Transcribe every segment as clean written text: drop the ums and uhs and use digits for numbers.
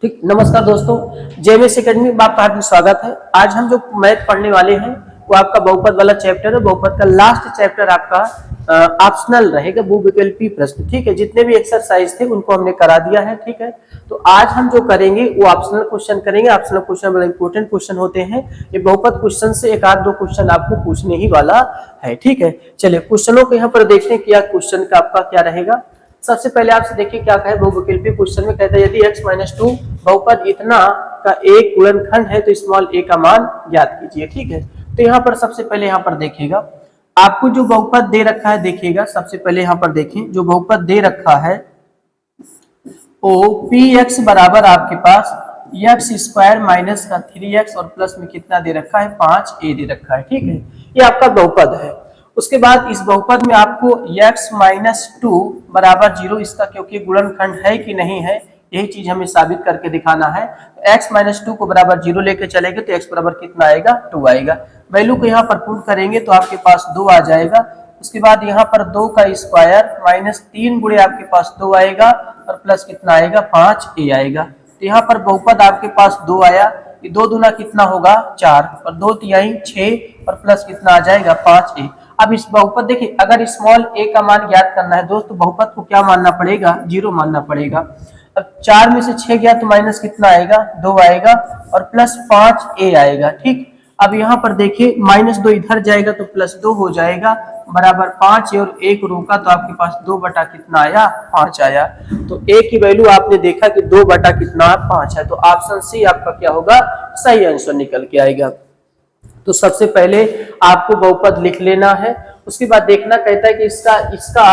ठीक, नमस्कार दोस्तों, जेएमएस एकेडमी में आपका हार्दिक स्वागत है। आज हम जो मैथ पढ़ने वाले हैं वो आपका बहुपद वाला चैप्टर है। बहुपद का लास्ट चैप्टर आपका ऑप्शनल रहेगा, बहुविकल्पी प्रश्न। ठीक है, जितने भी एक्सरसाइज थे उनको हमने करा दिया है। ठीक है, तो आज हम जो करेंगे वो ऑप्शनल क्वेश्चन करेंगे। ऑप्शनल क्वेश्चन बड़े इंपॉर्टेंट क्वेश्चन होते हैं। ये बहुपद क्वेश्चन से एक आध दो क्वेश्चन आपको पूछने ही वाला है। ठीक है, चलिए क्वेश्चनों को यहाँ पर देखते हैं क्या क्वेश्चन का आपका क्या रहेगा। सबसे पहले आपसे देखिए क्या कहे, बहुविकल्पी क्वेश्चन में कहता है यदि x-2 बहुपद इतना का एक गुणनखंड है तो स्मॉल a का मान ज्ञात कीजिए। ठीक है, तो यहाँ पर सबसे पहले यहाँ पर देखिएगा आपको जो बहुपद दे रखा है। देखिएगा सबसे पहले यहाँ पर देखें जो बहुपद दे रखा है ओ px बराबर आपके पास x² माइनस का 3x और प्लस में कितना दे रखा है 5a दे रखा है। ठीक है, ये आपका बहुपद है। उसके बाद इस बहुपद में आपको x-2 बराबर 0 इसका क्योंकि गुणनखंड है कि नहीं है यही चीज हमें साबित करके दिखाना है। तो x-2 को बराबर 0 लेके चलेंगे तो x बराबर कितना आएगा 2 आएगा। वैल्यू को यहाँ पर पुट करेंगे तो आपके पास 2 आ जाएगा। उसके बाद यहाँ पर 2 का स्क्वायर माइनस 3 गुणे आपके पास 2 आएगा और प्लस कितना आएगा 5a आएगा। तो यहाँ पर बहुपद आपके पास 2 आया, ये 2 दूना कितना होगा 4 और 2 तिहाई 6 और प्लस कितना आ जाएगा 5a। अब इस बहुपद देखिए अगर स्मॉल a का मान ज्ञात करना है दोस्तों बहुपद को क्या मानना पड़ेगा 0 मानना पड़ेगा। अब 4 में से 6 गया तो माइनस कितना आएगा 2 आएगा और प्लस 5a आएगा। ठीक, अब यहाँ पर देखिए -2 इधर जाएगा तो +2 हो जाएगा बराबर 5 और 1 रोका तो आपके पास 2 बटा कितना आया 5 आया। तो a की वैल्यू आपने देखा कि 2 बटा कितना 5 है। तो ऑप्शन सी आपका क्या होगा सही आंसर निकल के आएगा। तो सबसे पहले आपको बहुपद लिख लेना है। उसके बाद देखना कहता है कि इसका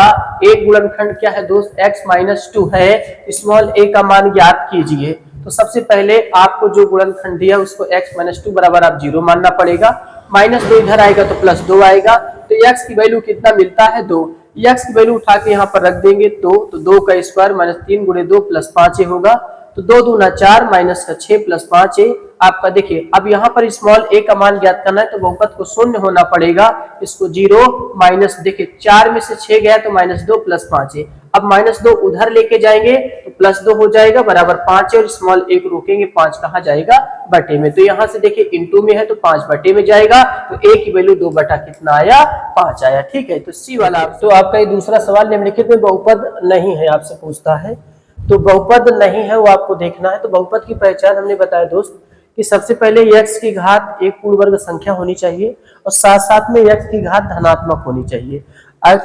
एक गुणनखंड क्या है दोस्त x-2 है, स्मॉल a का मान ज्ञात कीजिए। तो सबसे पहले आपको जो गुणनखंड दिया उसको x-2 बराबर आप 0 मानना पड़ेगा। -2 इधर आएगा तो +2 आएगा। तो x की वैल्यू कितना मिलता है 2। x की वैल्यू उठा के यहाँ पर रख देंगे तो 2 का स्क्वायर माइनस 3 गुणे 2 प्लस 5a होगा। तो 2 दूना 4 माइनस का 6 प्लस 5a आपका। देखिए अब यहाँ पर स्मॉल a का मान ज्ञात करना है तो बहुपद को शून्य होना पड़ेगा। इसको 0 माइनस देखिए 4 में से 6 गया तो -2 प्लस 5a। अब -2 उधर लेके जाएंगे तो +2 हो जाएगा बराबर 5 और स्मॉल a को रोकेंगे 5 कहाँ जाएगा बटे में। तो यहाँ से देखिए इनटू में है तो 5 बटे में जाएगा। तो a की वैल्यू 2 बटा कितना आया 5 आया। ठीक है, तो सी वाला। तो आपका ये दूसरा सवाल निम्नलिखित में बहुपद नहीं है आपसे पूछता है। तो बहुपद नहीं है वो आपको देखना है। तो बहुपद की पहचान हमने बताया दोस्त कि सबसे पहले x की घात एक पूर्ण वर्ग संख्या होनी चाहिए और साथ साथ में x की घात धनात्मक होनी चाहिए।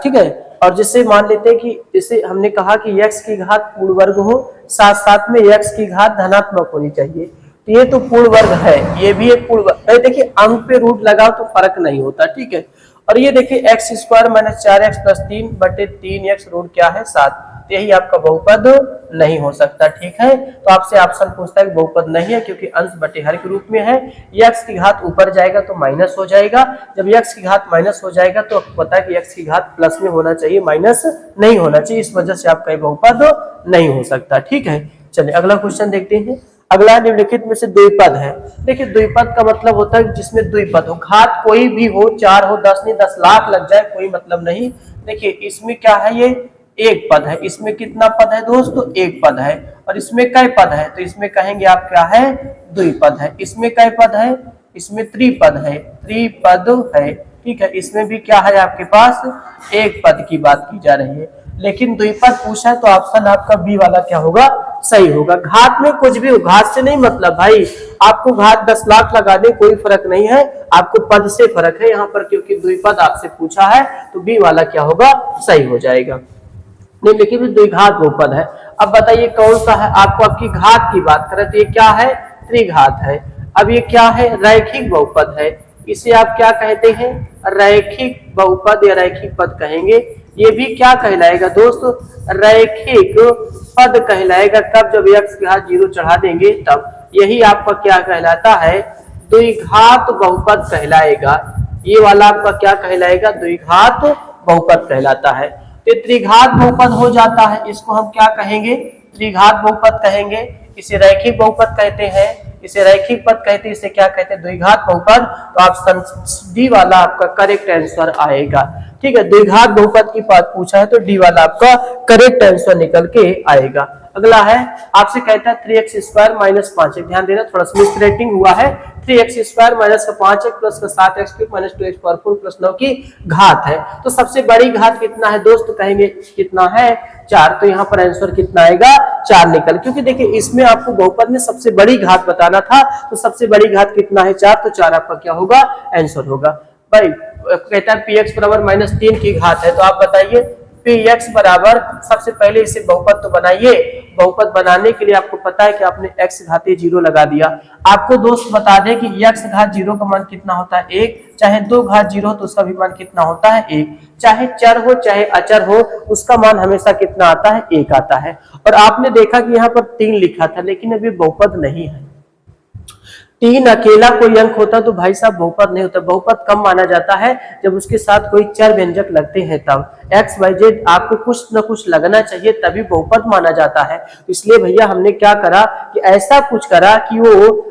ठीक है, और जिससे मान लेते हैं कि जैसे हमने कहा कि x की घात पूर्ण वर्ग हो साथ साथ में x की घात धनात्मक होनी चाहिए। तो ये तो पूर्ण वर्ग है, ये भी एक पूर्ण वर्ग। देखिए अंक पे रूट लगाओ तो फर्क नहीं होता। ठीक है, और ये देखिए x² माइनस 4x प्लस 3 बटे 3x रूट क्या है 7। यही आपका बहुपद नहीं हो सकता। ठीक है, तो आपसे ऑप्शन पूछता है कि बहुपद नहीं है क्योंकि अंश बटे हर के रूप में है। x की घात ऊपर जाएगा तो माइनस हो जाएगा। जब x की घात माइनस हो जाएगा तो आपको पता है कि x की घात प्लस में होना चाहिए, माइनस नहीं होना चाहिए। इस वजह से आपका बहुपद नहीं हो सकता। ठीक है, चलिए अगला क्वेश्चन देखते हैं। अगला निम्नलिखित में से द्विपद है। देखिए द्विपद का मतलब होता है जिसमें द्विपद हो, घात कोई भी हो, 4 हो, 10 नहीं 10 लाख लग जाए कोई मतलब नहीं। देखिए इसमें क्या है, ये एक पद है। इसमें कितना पद है दोस्तों एक पद है। और इसमें कई पद है तो इसमें कहेंगे आप क्या है द्विपद है। इसमें कई पद है, इसमें त्रिपद है, त्रिपद है। ठीक है, इसमें भी क्या है आपके पास एक पद की बात की जा रही है। लेकिन द्विपद पूछा है तो ऑप्शन आपका बी वाला क्या होगा सही होगा। घात में कुछ भी हो, घात से नहीं मतलब भाई आपको घात 10 लाख लगा दे कोई फर्क नहीं है, आपको पद से फर्क है यहाँ पर क्योंकि द्विपद आपसे पूछा है। तो बी वाला क्या होगा सही हो जाएगा। निम्नलिखित में द्विघात बहुपद है। अब बताइए कौन सा है, आपको आपकी घात की बात करें तो ये क्या है त्रिघात है। अब ये क्या है रैखिक बहुपद है। इसे आप क्या कहते हैं रैखिक बहुपद या रैखिक पद कहेंगे। ये भी क्या कहलाएगा दोस्तों रैखिक पद कहलाएगा। कब जब x की घात 0 चढ़ा देंगे तब। यही आपका क्या कहलाता है द्विघात बहुपद कहलाएगा। ये वाला आपका क्या कहलाएगा द्विघात बहुपद कहलाता है। तो त्रिघात बहुपद हो जाता है, इसको हम क्या कहेंगे त्रिघात बहुपद कहेंगे। इसे रैखिक बहुपद कहते हैं, इसे रैखिक पद कहते हैं, इसे क्या कहते हैं द्विघात बहुपद। तो ऑप्शन डी वाला आपका करेक्ट आंसर आएगा। ठीक है, द्विघात बहुपद की बात पूछा है तो डी वाला आपका करेक्ट आंसर निकल के आएगा। अगला है आपसे कहता है 3x स्क्वायर माइनस 5x, ध्यान देना थोड़ा सा मिसरेटिंग हुआ है। 3x स्क्वायर माइनस का 5x प्लस का 7x cube minus 2x power 4 plus 9 की घात है। तो सबसे बड़ी घात कितना है दोस्त, कहेंगे कितना है 4, तो यहाँ पर आंसर कितना आएगा 4 निकल, क्योंकि देखिए इसमें आपको बहुपद में सबसे बड़ी घात बताना था, तो सबसे बड़ी घात कितना है 4, तो 4 आपका क्या होगा आंसर होगा। भाई कहता है px बराबर माइनस 3 की घात है, तो आप बताइए px बराबर, सबसे पहले इसे बहुपद तो बनाइए। बहुपद बनाने के लिए आपको पता है कि आपने x घातीय 0 लगा दिया। आपको दोस्त बता दें कि x घात 0 का मान कितना होता है 1, चाहे 2 घात 0 हो तो उसका भी मान कितना होता है 1, चाहे चर हो चाहे अचर हो उसका मान हमेशा कितना आता है 1 आता है। और आपने देखा कि यहाँ पर 3 लिखा था, लेकिन अभी बहुपद नहीं है। 3 अकेला कोई अंक होता तो भाई साहब बहुपद नहीं होता। बहुपद कम माना जाता है जब उसके साथ कोई चर व्यंजक लगते हैं, तब x y z आपको कुछ न कुछ लगना चाहिए तभी बहुपद माना जाता है। इसलिए भैया हमने क्या करा कि ऐसा कुछ करा कि वो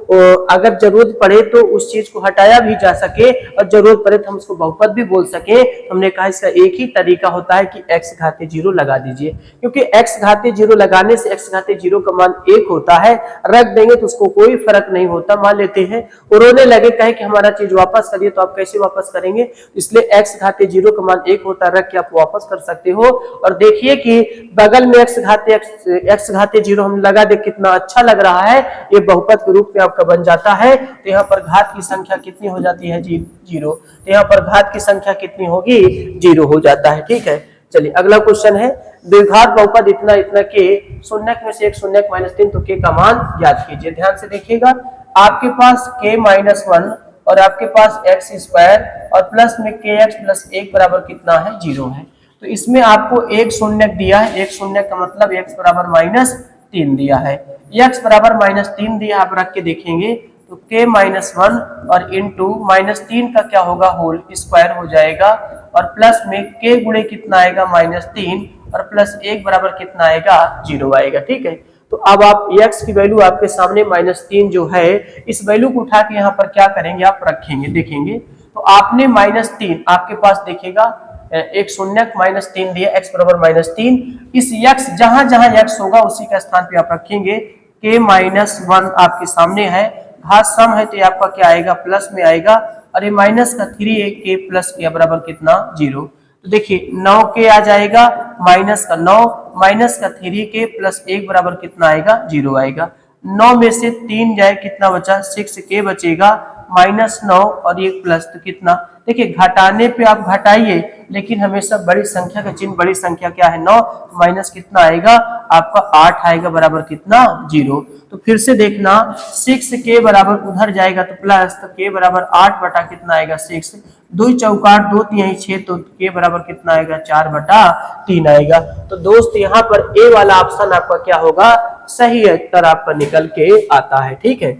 अगर जरूरत पड़े तो उस चीज को हटाया भी जा सके और जरूरत पड़े तो हम उसको बहुपद भी बोल सके। हमने कहा इसका एक ही तरीका होता है कि x घातीय 0 लगा दीजिए, क्योंकि x घातीय 0 लगाने से x घातीय 0 का मान 1 होता है। रख देंगे तो उसको कोई फर्क नहीं होता। मान लेते हैं और रोने लगे, कहे कि हमारा चीज वापस करिए, तो आप कैसे वापस करेंगे, इसलिए x घातीय 0 का मान 1 होता है, रख के आप वापस कर सकते हो। और देखिए कि बगल में x घातीय 0 हम लगा दे, कितना अच्छा लग रहा है, ये बहुपद के रूप में आपका बन जाता है। तो यहाँ पर घात की संख्या कितनी हो जाती है 0, तो यहाँ पर घात की संख्या कितनी होगी 0 हो जाता है। ठीक है, चलिए अगला क्वेश्चन है द्विघात बहुपद इतना इतना के शून्यक में से एक शून्यक माइनस 3, तो के का मान ज्ञात कीजिए। ध्यान से देखिएगा, आपके पास k माइनस 1 और आपके पास x स्क्वायर और प्लस में kx प्लस 1 बराबर कितना है 0 है। तो इसमें आपको एक शून्यक दिया है, एक शून्यक का मतलब x बराबर माइनस 3 दिया है। x बराबर माइनस 3 दिया, आप रख के देखेंगे तो k माइनस 1 और इंटू माइनस 3 का क्या होगा होल स्क्वायर हो जाएगा, और प्लस में k गुणे कितना आएगा माइनस 3 और प्लस 1 बराबर कितना आएगा 0 आएगा। ठीक है, तो अब आप x की वैल्यू आपके सामने माइनस 3 जो है, इस वैल्यू को उठा के यहाँ पर क्या करेंगे आप रखेंगे, देखेंगे तो आपने माइनस 3 आपके पास देखिएगा एक शून्यक माइनस 3 दिया, x बराबर माइनस 3, इस x जहां जहां x होगा उसी का स्थान पे आप रखेंगे। k माइनस 1 आपके सामने है, घात सम है तो आपका क्या आएगा प्लस में आएगा, और ये माइनस का 3 है, k प्लस के बराबर कितना 0। तो देखिए 9 के आ जाएगा, माइनस का 9 माइनस का 3 के प्लस 1 बराबर कितना आएगा 0 आएगा। 9 में से 3 जाए कितना बचा 6 के बचेगा, माइनस 9 और 1 प्लस तो कितना, देखिए घटाने पे आप घटाइए लेकिन हमेशा बड़ी संख्या का चिन्ह, बड़ी संख्या क्या है 9, तो माइनस कितना आएगा आपका 8 आएगा बराबर कितना 0। तो फिर से देखना 6 के बराबर उधर जाएगा तो प्लस, तो के बराबर 8 बटा कितना आएगा 6, 2 चौकार 2 तिहाई 6, तो के बराबर कितना आएगा 4 बटा 3 आएगा। तो दोस्त यहाँ पर ए वाला ऑप्शन आपका क्या होगा सही उत्तर आपका निकल के आता है। ठीक है,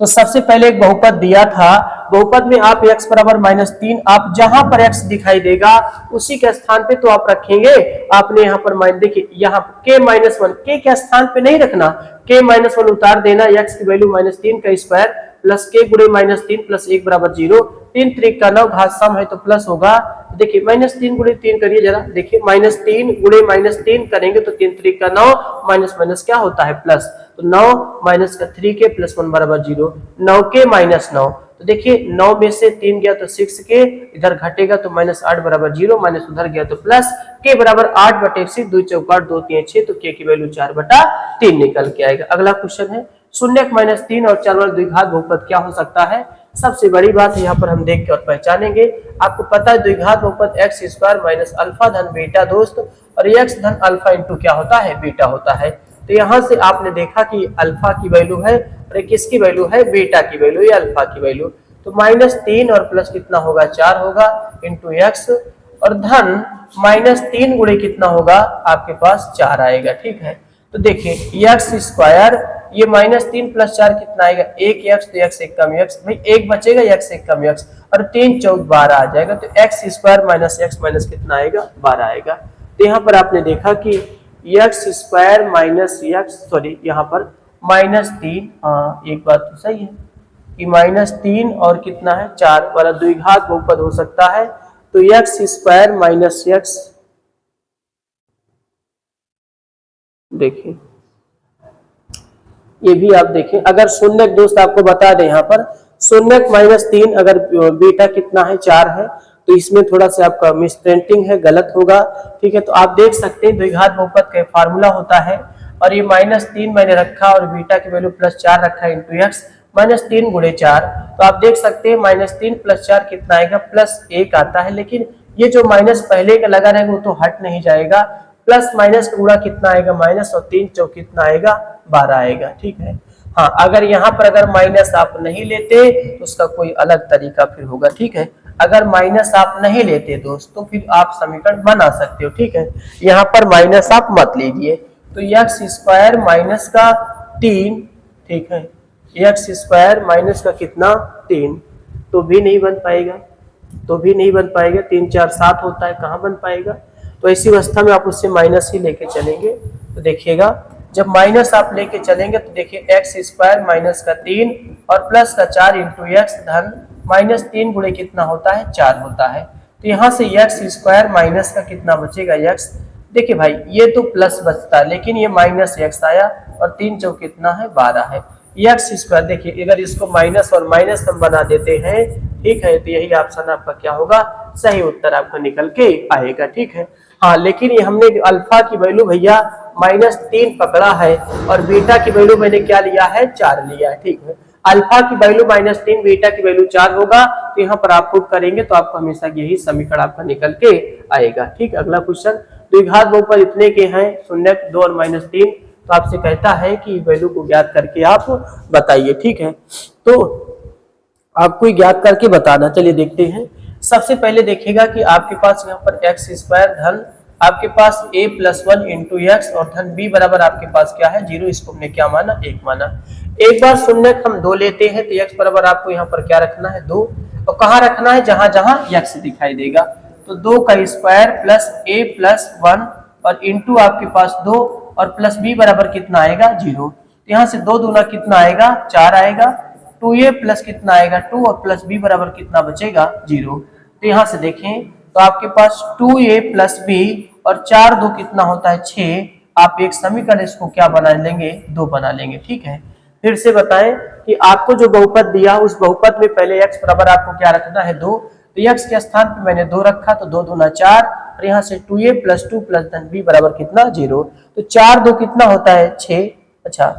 तो सबसे पहले एक बहुपद दिया था, बहुपद में आप x बराबर माइनस 3, आप जहां पर x दिखाई देगा उसी के स्थान पे तो आप रखेंगे। आपने यहाँ पर माइन देखिए यहाँ k माइनस 1, के के स्थान पे नहीं रखना, k माइनस 1 उतार देना, x की वैल्यू माइनस 3 का स्क्वायर प्लस k गुणे माइनस 3 प्लस 1 बराबर 0, 3 3 का 9, घात सम है तो प्लस होगा। देखिए माइनस 3 गुणे 3 करिए जरा, देखिए माइनस 3 गुणे माइनस 3 करेंगे तो 3 3 का 9, माइनस माइनस क्या होता है प्लस, तो 9 माइनस का 3 के प्लस 1 बराबर 0, 9 के माइनस 9, तो देखिए 9 में से 3 गया तो 6 के, इधर घटेगा तो माइनस 8 बराबर 0, माइनस उधर गया तो प्लस, के बराबर 8 बटे 6, 2 चौकार 2 3 6, तो के की वैल्यू 4 बटा 3 निकल के आएगा। अगला क्वेश्चन है शून्यक माइनस 3 और 4 वाला द्विघात बहुपद क्या हो सकता है। सबसे बड़ी बात है यहाँ पर हम देख के और पहचानेंगे। आपको पता है द्विघात बहुपद एक्स स्क्वायर माइनस अल्फा धन बीटा दोस्त, और एक्स धन अल्फा इंटू क्या होता है बीटा होता है। तो यहाँ से आपने देखा कि अल्फा की वैल्यू है और किसकी वैल्यू है बीटा की वैल्यू या अल्फा की वैल्यू, तो माइनस 3 और प्लस कितना होगा 4 होगा इंटू एक्स, और धन माइनस 3 गुणे कितना होगा आपके पास 4 आएगा। ठीक है, तो देखिए एक्स स्क्वायर, ये माइनस 3 प्लस 4 कितना आएगा 1 एक्स, तो एक्स एक कम एक्स, भाई एक बचेगा एक्स एक कम एक्स, और 3 चौक 12 आ जाएगा, तो x square minus x minus कितना आएगा 12 आएगा। तो यहाँ पर आपने देखा कि x square minus x, sorry यहाँ पर माइनस 3, हाँ एक बात तो सही है कि माइनस 3 और कितना है 4 वाला द्विघात बहुपद हो सकता है। तो एक्स स्क्वायर माइनस एक्स देखिए ये भी आप देखें, अगर शून्य दोस्त आपको बता दें यहाँ पर शून्य -3, अगर बीटा कितना है 4 है, तो इसमें थोड़ा सा आपका मिसप्रिंटिंग है, गलत होगा। ठीक है, तो आप देख सकते हैं द्विघात बहुपद का फार्मूला होता है और ये -3 मैंने रखा और बीटा की वैल्यू +4 रखा इंटू एक्स, -3 गुणे 4, तो आप देख सकते हैं -3 + 4 कितना आएगा, +1 आता है। लेकिन ये जो माइनस पहले का लगा रहेगा वो तो हट नहीं जाएगा, प्लस माइनस का गुणा कितना आएगा, माइनस, और 3 चौक कितना आएगा, 12 आएगा। ठीक है, हाँ अगर यहाँ पर अगर माइनस आप नहीं लेते तो उसका कोई अलग तरीका फिर होगा। ठीक है, अगर माइनस आप नहीं लेते दोस्त तो फिर आप समीकरण बना सकते हो। ठीक है, यहाँ पर माइनस आप मत लीजिए, तो एक्स स्क्वायर माइनस का 3, ठीक है, एक्स स्क्वायर माइनस का कितना 3, तो भी नहीं बन पाएगा, तो भी नहीं बन पाएगा, 3 4 7 होता है, कहाँ बन पाएगा। तो ऐसी अवस्था में आप उससे माइनस ही लेके चलेंगे, तो देखिएगा जब माइनस आप लेके चलेंगे तो देखिए एक्स स्क्वायर माइनस का 3 और प्लस का 4 इंटू एक्स धन -3 गुणे कितना होता है, 4 होता है। तो यहाँ से एक्स स्क्वायर माइनस का कितना बचेगा, एक्स, देखिए भाई ये तो प्लस बचता है लेकिन ये माइनस एक्स आया और 3 चौक कितना है, 12 है। एक्स स्क्वायर देखिए अगर इसको माइनस और माइनस हम बना देते हैं, ठीक है, तो यही ऑप्शन आपका क्या होगा, सही उत्तर आपका निकल के आएगा। ठीक है, हाँ लेकिन ये हमने अल्फा की वैल्यू भैया -3 पकड़ा है और बीटा की वैल्यू मैंने क्या लिया है, 4 लिया है। ठीक है, अल्फा की वैल्यू -3, बीटा की वैल्यू 4 होगा, तो यहाँ पर आप पुट करेंगे तो आपको हमेशा यही समीकरण आपका निकल के आएगा। ठीक, अगला क्वेश्चन, द्विघात बहुपद इतने के हैं 0, 2 और -3, तो आपसे कहता है कि वैल्यू को ज्ञात करके आप बताइए। ठीक है, तो आपको ज्ञात करके बताना, चलिए देखते हैं। सबसे पहले देखिएगा कि आपके पास यहाँ पर एक्स स्क्वायर धन आपके पास a+1 इंटू एक्स और धन b बराबर आपके पास क्या है, 0, इसको हमने क्या माना, 1 माना। एक बार शून्य हम 2 लेते हैं तो x बराबर आपको यहाँ पर क्या रखना है, 2, तो कहाँ रखना है, जहां जहां x दिखाई देगा, तो 2 का स्क्वायर प्लस a+1 और इंटू आपके पास 2 और प्लस b बराबर कितना आएगा, 0, तो यहाँ से 2 दूना कितना आएगा, 4 आएगा, 2a प्लस कितना आएगा, 2 और प्लस b बराबर कितना बचेगा, 0। तो यहाँ से देखें तो आपके पास 2a प्लस b और 4 2 कितना होता है, 6, आप एक समीकरण इसको क्या बना लेंगे, 2 बना लेंगे। ठीक है, फिर से बताएं कि आपको जो बहुपद दिया उस बहुपद में पहले x बराबर आपको क्या रखना है, 2, तो x के स्थान पे मैंने 2 रखा, तो 2 दूना 4 और यहाँ से 2a प्लस 2 प्लस धन b बराबर कितना, 0, तो 4 2 कितना होता है, 6, अच्छा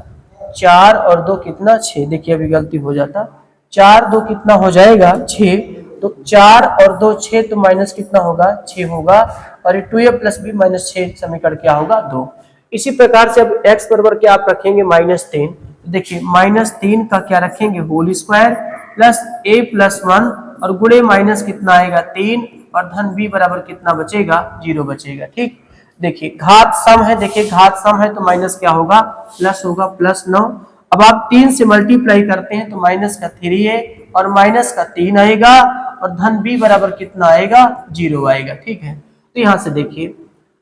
4 और 2 कितना, 6, देखिए अभी गलती हो जाता, 4 2 कितना हो जाएगा, 6, तो 4 और 2 6, तो माइनस कितना होगा, 6 होगा, और ये 2a प्लस b माइनस 6 समीकरण क्या होगा, 2। इसी प्रकार से अब x बराबर क्या आप रखेंगे, -3, देखिए -3 का क्या रखेंगे, होल स्क्वायर प्लस a+1 और गुणे माइनस कितना आएगा, 3 और धन b बराबर कितना बचेगा, 0 बचेगा। ठीक, देखिए घात सम है, देखिए घात सम है तो माइनस क्या होगा, प्लस होगा, +9। अब आप 3 से मल्टीप्लाई करते हैं तो माइनस का 3 है और माइनस का 3 आएगा और धन b बराबर कितना आएगा, 0 आएगा। ठीक है, तो यहाँ से देखिए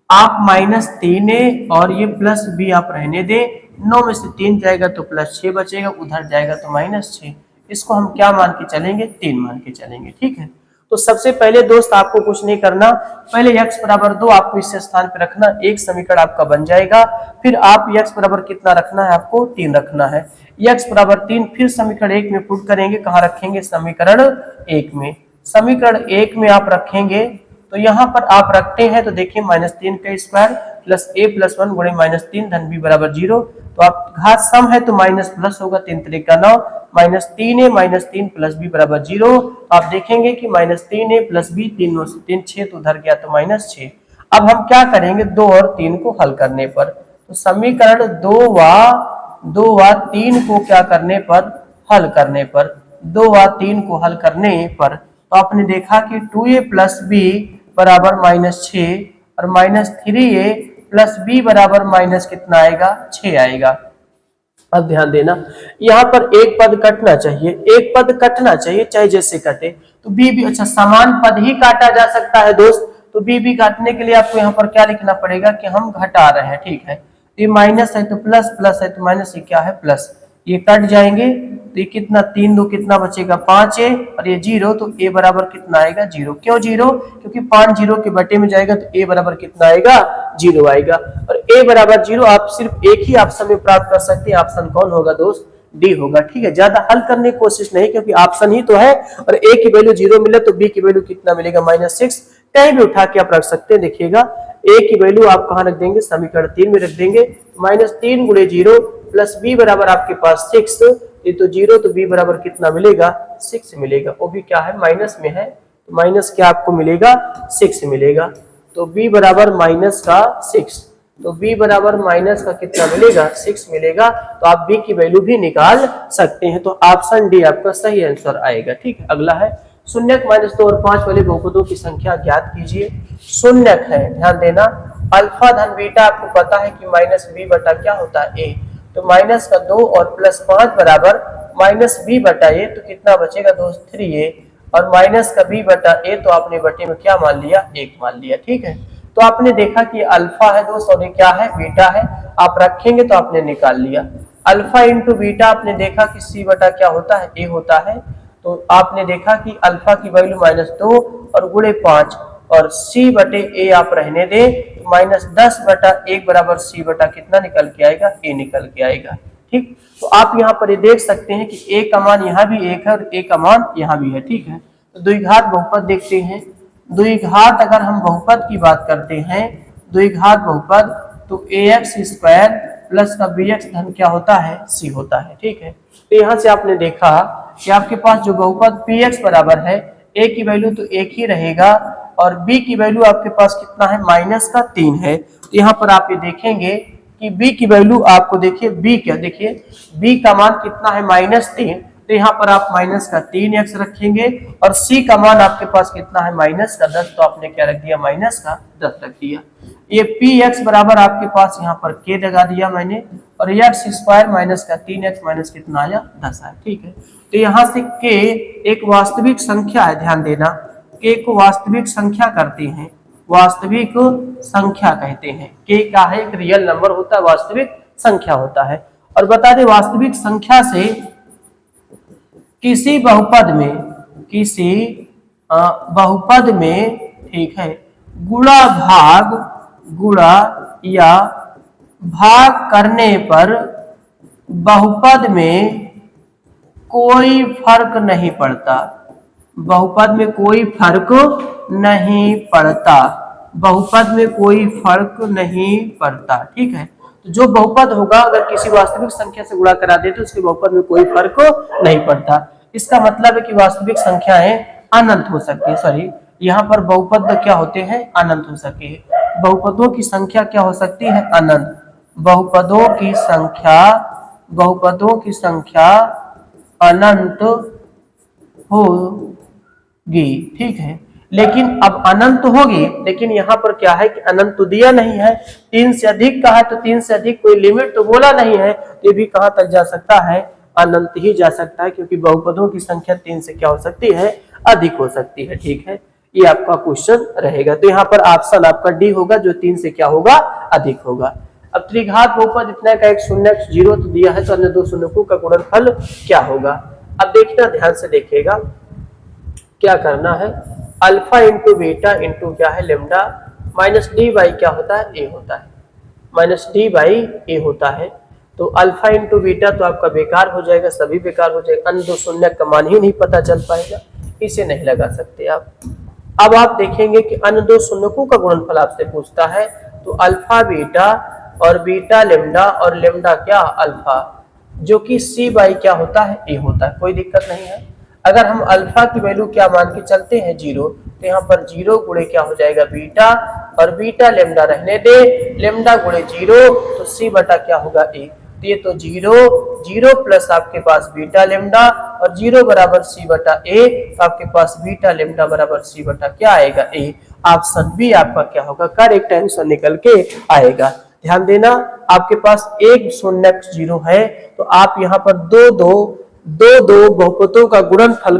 आप -3 है और ये प्लस b आप रहने दें, 9 में से 3 जाएगा तो +6 बचेगा, उधर जाएगा तो -6, इसको हम क्या मान के चलेंगे, 3 मान के चलेंगे। ठीक है, तो सबसे पहले दोस्त आपको कुछ नहीं करना, पहले x बराबर 2 आपको इस स्थान पे रखना, एक समीकरण आपका बन जाएगा। फिर आप x बराबर कितना रखना है, आपको 3 रखना है, x बराबर 3, फिर समीकरण 1 में पुट करेंगे, कहाँ रखेंगे, समीकरण 1 में, समीकरण 1 में आप रखेंगे तो यहाँ पर आप रखते हैं तो देखिए -3 का स्क्वायर प्लस a+1 गुणे -3 धन b बराबर 0, तो आप घात सम है तो माइनस प्लस होगा, 3 3 का 9, -3 है -3 प्लस b बराबर 0, आप देखेंगे कि -3 है प्लस b, 3 9 से 3 6, तो उधर गया तो -6। अब हम क्या करेंगे, 2 और 3 को हल करने पर, तो समीकरण 2 व 3 को क्या करने पर, हल करने पर, 2 व 3 को हल करने पर, तो आपने देखा कि 2a प्लस b बराबर -6 और -3a प्लस b बराबर माइनस कितना आएगा, 6 आएगा। अब ध्यान देना यहाँ पर एक पद कटना चाहिए, एक पद कटना चाहिए चाहे जैसे कटे, तो b भी, अच्छा समान पद ही काटा जा सकता है दोस्त, तो b काटने के लिए आपको यहाँ पर क्या लिखना पड़ेगा कि हम घटा रहे हैं। ठीक है, ये माइनस है तो प्लस, प्लस है तो माइनस, ये क्या है, प्लस, ये कट जाएंगे तो ये कितना 3 2 कितना बचेगा 5a और ये 0 तो a बराबर कितना आएगा 0। क्यों 0? क्योंकि 5 0 के बटे में जाएगा तो a बराबर कितना आएगा 0 आएगा। और a बराबर 0 आप सिर्फ एक ही ऑप्शन में प्राप्त कर सकते हैं। ऑप्शन कौन होगा दोस्त? डी होगा। ठीक है, ज्यादा हल करने की कोशिश नहीं, क्योंकि ऑप्शन ही तो है। और a की वैल्यू 0 मिले तो b की वैल्यू कितना मिलेगा -6। कहीं भी उठा के आप रख सकते हैं। देखिएगा a की वैल्यू आप कहां रख देंगे? समीकरण 3 में रख देंगे। -3 × 0 प्लस b बराबर आपके पास 6, ये तो 0 तो b बराबर कितना मिलेगा 6 मिलेगा। वो भी क्या है? माइनस में है, तो माइनस क्या आपको मिलेगा 6 मिलेगा। तो b बराबर -6, तो b बराबर माइनस का कितना मिलेगा 6 मिलेगा। तो आप b की वैल्यू भी निकाल सकते हैं। तो ऑप्शन डी आपका सही आंसर आएगा। ठीक है, अगला है शून्यक -2 और 5 वाले बहुपदों की संख्या ज्ञात कीजिए। शून्यक है, ध्यान देना। अल्फा धन बीटा आपको पता है कि -b बटा क्या होता है a, तो -2 और +5 बराबर -b बटा a, तो कितना बचेगा दोस्त 3a, और -b बटा a तो आपने बटे में क्या मान लिया 1 मान लिया। ठीक है, तो आपने देखा कि अल्फा है दोस्त और ये क्या है बीटा है, आप रखेंगे तो आपने निकाल लिया। अल्फा इंटू बीटा आपने देखा कि c बटा क्या होता है a होता है, तो आपने देखा कि अल्फा की वैल्यू -2 और गुणे 5 और c बटे a आप रहने दें, -10 बटा 1 बराबर c बटा कितना निकल के आएगा a निकल के आएगा। ठीक, तो आप यहाँ पर ये देख सकते हैं कि a का मान यहाँ भी 1 है और a का मान यहाँ भी है। ठीक है, तो द्विघात बहुपद देखते हैं। द्विघात अगर हम बहुपद की बात करते हैं, द्विघात बहुपद, तो ax² प्लस का bx धन क्या होता है c होता है। ठीक है, तो यहाँ से आपने देखा कि आपके पास जो बहुपद px बराबर है, a की वैल्यू तो 1 ही रहेगा और b की वैल्यू आपके पास कितना है -3 है। तो यहाँ पर आप ये देखेंगे कि b की वैल्यू आपको देखिए b क्या, देखिए b का मान कितना है -3, तो यहाँ पर आप -3x रखेंगे और c का मान आपके पास कितना है -10, तो आपने क्या रख दिया -10 रख दिया। ये px बराबर आपके पास यहाँ पर k लगा दिया मैंने, और x² -3x कितना आया 10 आया। ठीक है, तो यहाँ से k एक वास्तविक संख्या है, ध्यान देना, k को वास्तविक संख्या करते हैं, वास्तविक संख्या कहते हैं। k क्या है? एक रियल नंबर होता है, वास्तविक संख्या होता है। और बता दें वास्तविक संख्या से किसी बहुपद में ठीक है गुणा या भाग करने पर बहुपद में कोई फर्क नहीं पड़ता, बहुपद में कोई फर्क नहीं पड़ता, बहुपद में कोई फर्क नहीं पड़ता। ठीक है, तो जो बहुपद होगा अगर किसी वास्तविक संख्या से गुणा करा दे तो उसके बहुपद में कोई फर्क नहीं पड़ता। इसका मतलब है कि वास्तविक संख्याएं अनंत हो सकती है। सॉरी, यहाँ पर बहुपद क्या होते हैं? अनंत हो सकती है। बहुपदों की संख्या क्या हो सकती है? अनंत। बहुपदों की संख्या अनंत होगी। ठीक है, लेकिन अब अनंत होगी, लेकिन यहाँ पर क्या है कि अनंत तो दिया नहीं है, 3 से अधिक का है, तो 3 से अधिक कोई लिमिट तो बोला नहीं है, तो ये भी कहां तक जा सकता है? अनंत ही जा सकता है, क्योंकि बहुपदों की संख्या 3 से क्या हो सकती है? अधिक हो सकती है। ठीक है, ये आपका क्वेश्चन रहेगा। तो यहाँ पर ऑप्शन आपका डी होगा, जो 3 से क्या होगा? अधिक होगा। अब त्रिघात बहुपद इतना का एक शून्यक 0 तो दिया है, तो अन्य 2 शून्यकों का गुणनफल क्या होगा? अब देखना, ध्यान से देखिएगा क्या करना है। अल्फा इंटू बीटा इंटू क्या है लेमडा माइनस डी बाई क्या होता है? ए होता है, माइनस डी बाई ए होता है। तो अल्फा इंटू बीटा तो आपका बेकार हो जाएगा, सभी बेकार हो जाएगा, अन्य 2 शून्य का मान ही नहीं पता चल पाएगा, इसे नहीं लगा सकते आप। अब आप देखेंगे कि अन्य 2 शून्यकों का गुणनफल आपसे पूछता है, तो अल्फा बीटा और बीटा लेमडा और लेमडा क्या अल्फा, जो कि सी बाई क्या होता है? ए होता है, कोई दिक्कत नहीं है। अगर हम अल्फा की वैल्यू क्या मान के चलते हैं 0, तो यहाँ पर 0 गुणे क्या हो जाएगा बीटा, और बीटा लेमडा रहने दे, लेमडा गुणे 0 तो सी बटा क्या होगा ए, तो ये तो 0 प्लस आपके पास बीटा लेमडा और 0 बराबर सी बटा ए, तो आपके पास बीटा लेमडा बराबर सी बटा क्या आएगा ए। ऑप्शन बी आपका क्या होगा? करेक्ट आंसर निकल के आएगा। ध्यान देना, आपके पास एक शून्य 0 है, तो आप यहाँ पर दो बहुपदों का गुणनफल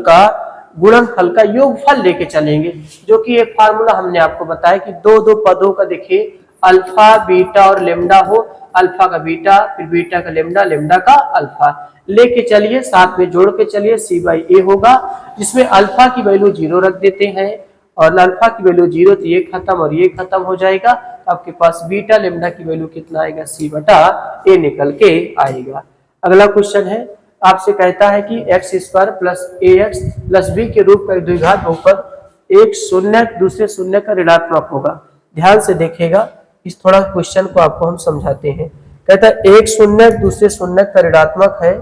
का योगफल लेके चलेंगे, जो कि एक फार्मूला हमने आपको बताया कि दो पदों का देखिए अल्फा बीटा और लेमडा हो, अल्फा का बीटा फिर बीटा का लेमडा, लेमडा का अल्फा लेके चलिए, साथ में जोड़ के चलिए, सी बाई ए होगा, जिसमें अल्फा की वैल्यू 0 रख देते हैं और अल्फा की वैल्यू 0 तो ये खत्म और ये खत्म हो जाएगा। आपके पास बीटा लेमडा की वैल्यू कितना आएगा, सी बटा ए निकल के आएगा। अगला क्वेश्चन है, आपसे कहता है कि एक्स स्क्वायर प्लस ए एक्स प्लस बी के रूप का द्विघात बहुपद एक शून्य दूसरे शून्य का ऋणात्मक होगा। ध्यान से देखिएगा, इस थोड़ा क्वेश्चन को आपको हम समझाते हैं। कहता है एक शून्य दूसरे शून्य का ऋणात्मक है,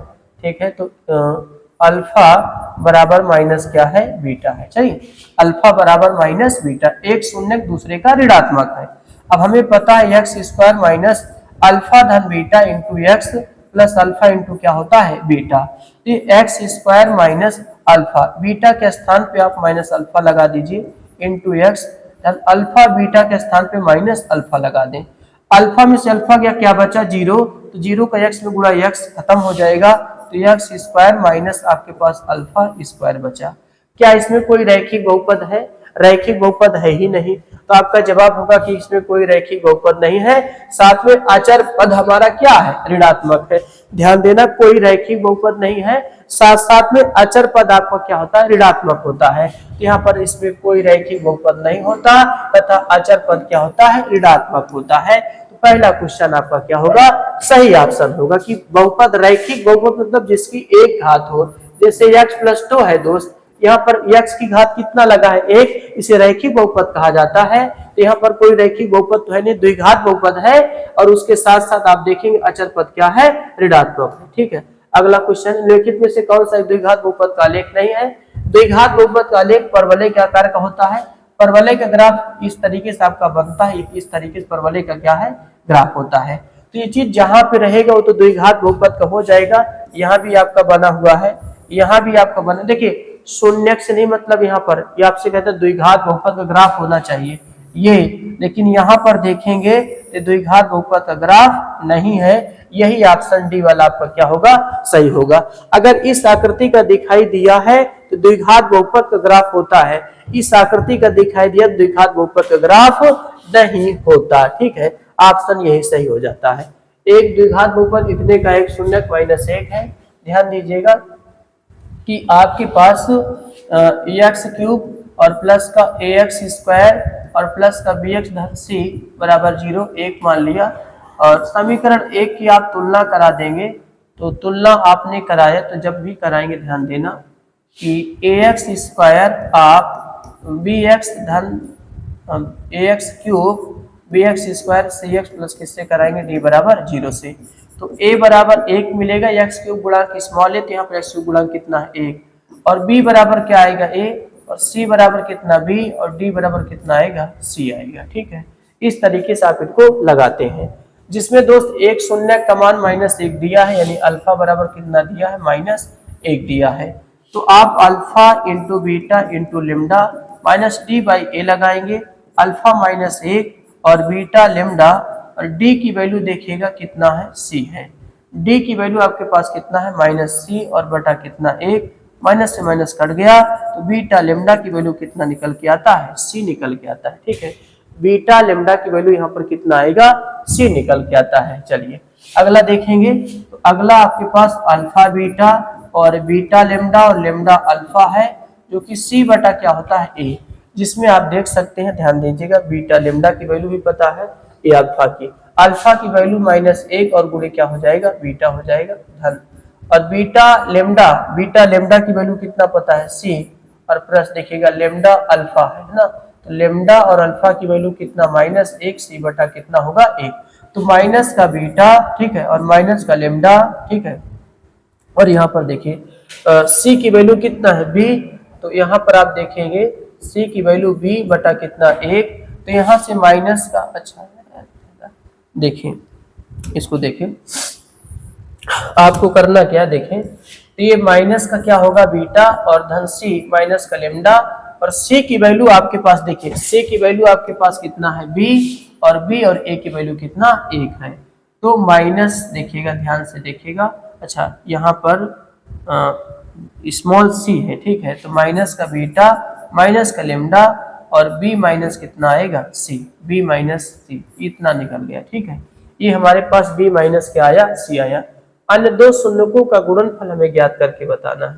ठीक है, तो अल्फा बराबर माइनस क्या है, बीटा है। चलिए, अल्फा बराबर माइनस बीटा, एक शून्य दूसरे का ऋणात्मक है। अब हमें पता है एक्स स्क्वायर माइनस अल्फा धन beta into x plus alpha into क्या होता है, बीटा। तो x square minus alpha, beta के स्थान पे आप माइनस अल्फा लगा दीजिए, इंटू एक्स धन अल्फा, बीटा के स्थान पे माइनस अल्फा लगा दें। अल्फा में से अल्फा गया, क्या बचा, 0, तो 0 का एक्स में गुणा एक्स खत्म हो जाएगा, तो एक्स स्क्वायर माइनस आपके पास अल्फा स्क्वायर बचा। क्या इसमें कोई रैखिक बहुपद है, रैखिक बहुपद है ही नहीं, तो आपका जवाब होगा कि इसमें कोई रैखिक बहुपद नहीं है। साथ में अचर पद हमारा क्या है, ऋणात्मक है। ध्यान देना, कोई रैखिक बहुपद नहीं है, साथ साथ में अचर पद आपका क्या होता है, ऋणात्मक होता है। तो यहाँ पर इसमें कोई रैखिक बहुपद नहीं होता तथा अचर पद क्या होता है, ऋणात्मक होता है। तो पहला क्वेश्चन आपका क्या होगा, सही ऑप्शन होगा कि बहुपद रैखिक बहुपद मतलब जिसकी एक घात हो। जैसे x प्लस 2 है दोस्त, यहाँ पर x की घात कितना लगा है, 1, इसे रैखिक बहुपद कहा जाता है। तो यहाँ पर कोई रैखिक बहुपद तो है नहीं, द्विघात बहुपद है और उसके साथ साथ आप देखेंगे अचर पद क्या है, ऋणात्मक है। ठीक है, अगला क्वेश्चन, निम्नलिखित में से कौन सा द्विघात बहुपद का आलेख नहीं है। द्विघात बहुपद का आलेख परवलय के आकार का होता है। परवलय का ग्राफ इस तरीके से आपका बनता है, इस तरीके से परवलय का क्या है, ग्राफ होता है। तो ये चीज जहां पे रहेगा वो तो द्विघात बहुपद का हो जाएगा। यहाँ भी आपका बना हुआ है, यहाँ भी आपका बना, देखिए शून्य से नहीं मतलब यहाँ पर ये आपसे कहते हैं द्विघात बहुपद का ग्राफ होना चाहिए ये, लेकिन यहाँ पर देखेंगे तो द्विघात बहुपद का ग्राफ नहीं है। यही ऑप्शन डी वाला आपका क्या होगा, सही होगा। अगर इस आकृति का दिखाई दिया है तो द्विघात बहुपद का ग्राफ होता है, इस आकृति का दिखाई दिया द्विघात बहुपद का ग्राफ नहीं होता। ठीक है, ऑप्शन यही सही हो जाता है। एक द्विघात बहुपद इतने का एक शून्य माइनस 1 है। ध्यान दीजिएगा कि आपके पास एक्स क्यूब और प्लस का ए एक्स स्क्वायर और प्लस का बी एक्स धन सी बराबर 0 1 मान लिया और समीकरण 1 की आप तुलना करा देंगे। तो तुलना आपने कराया तो जब भी कराएंगे ध्यान देना कि ए एक्स स्क्वायर आप बी एक्स धन A X cube B X square C X plus किससे कराएंगे, डी बराबर 0 से। तो a बराबर 1 मिलेगा, एक्स क्यूब गुणा स्मॉल है तो यहाँ पर एक्स क्यूब गुणा कितना है 1, और b बराबर क्या आएगा a, और c बराबर कितना b, और d बराबर कितना आएगा c आएगा। ठीक है, इस तरीके से आप इनको लगाते हैं, जिसमें दोस्त एक शून्य का मान -1 दिया है, यानी अल्फा बराबर कितना दिया है, -1 दिया है। तो आप alpha into beta into lambda minus D by A लगाएंगे, अल्फा -1 और बीटा लेमडा और d की वैल्यू देखिएगा कितना है, c है। d की वैल्यू आपके पास कितना है, -c और बटा कितना 1, माइनस से माइनस कट गया तो बीटा लेमडा की वैल्यू कितना निकल के आता है, c निकल के आता है। ठीक है, बीटा लेमडा की वैल्यू यहाँ पर कितना आएगा, c निकल के आता है। चलिए अगला देखेंगे, तो अगला आपके पास अल्फा बीटा और बीटा लेमडा और लेमडा अल्फा है, जो कि c बटा क्या होता है a, जिसमें आप देख सकते हैं, ध्यान दीजिएगा बीटा लेमडा की वैल्यू भी पता है, ये अल्फा की वैल्यू -1 और गुणे क्या हो जाएगा, बीटा हो जाएगा धन, और बीटा लेमडा की वैल्यू कितना पता है, c, और प्लस देखिएगा लेमडा अल्फा है ना, तो लेमडा और अल्फा की वैल्यू कितना -1, c बटा कितना होगा 1, तो माइनस का बीटा, ठीक है, और माइनस का लेमडा, ठीक है, और यहाँ पर देखिए c की वैल्यू कितना है b, तो यहाँ पर आप देखेंगे c की वैल्यू b बटा कितना 1, तो यहाँ से माइनस का, अच्छा देखिए इसको देखें, आपको करना क्या, देखें तो ये माइनस का क्या होगा बीटा और धन c माइनस का लेमडा, और c की वैल्यू आपके पास देखिए, c की वैल्यू आपके पास कितना है b, और b और a की वैल्यू कितना 1 है, तो माइनस देखिएगा, ध्यान से देखिएगा, अच्छा यहाँ पर स्मॉल c है, ठीक है, तो माइनस का बीटा माइनस का लेमडा और b माइनस कितना आएगा c, b माइनस c इतना निकल गया। ठीक है, ये हमारे पास b माइनस क्या आया, c आया। अन्य दो शून्यकों का गुणनफल हमें ज्ञात करके बताना है,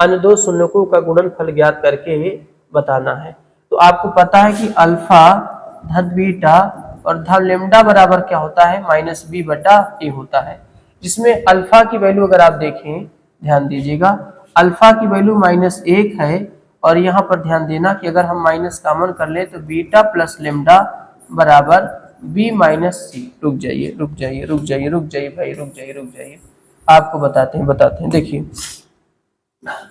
अन्य दो शून्यकों का गुणनफल ज्ञात करके बताना है। तो आपको पता है कि अल्फा धन बीटा और धन लेमडा बराबर क्या होता है, माइनस बी बटा ए होता है, जिसमें अल्फा की वैल्यू अगर आप देखें, ध्यान दीजिएगा, अल्फा की वैल्यू -1 है और यहाँ पर ध्यान देना कि अगर हम माइनस कॉमन कर ले तो बीटा प्लस लेमडा बराबर बी माइनस सी। रुक जाइए रुक जाइए रुक जाइए रुक जाइए भाई, रुक जाइए रुक जाइए, आपको बताते हैं। देखिए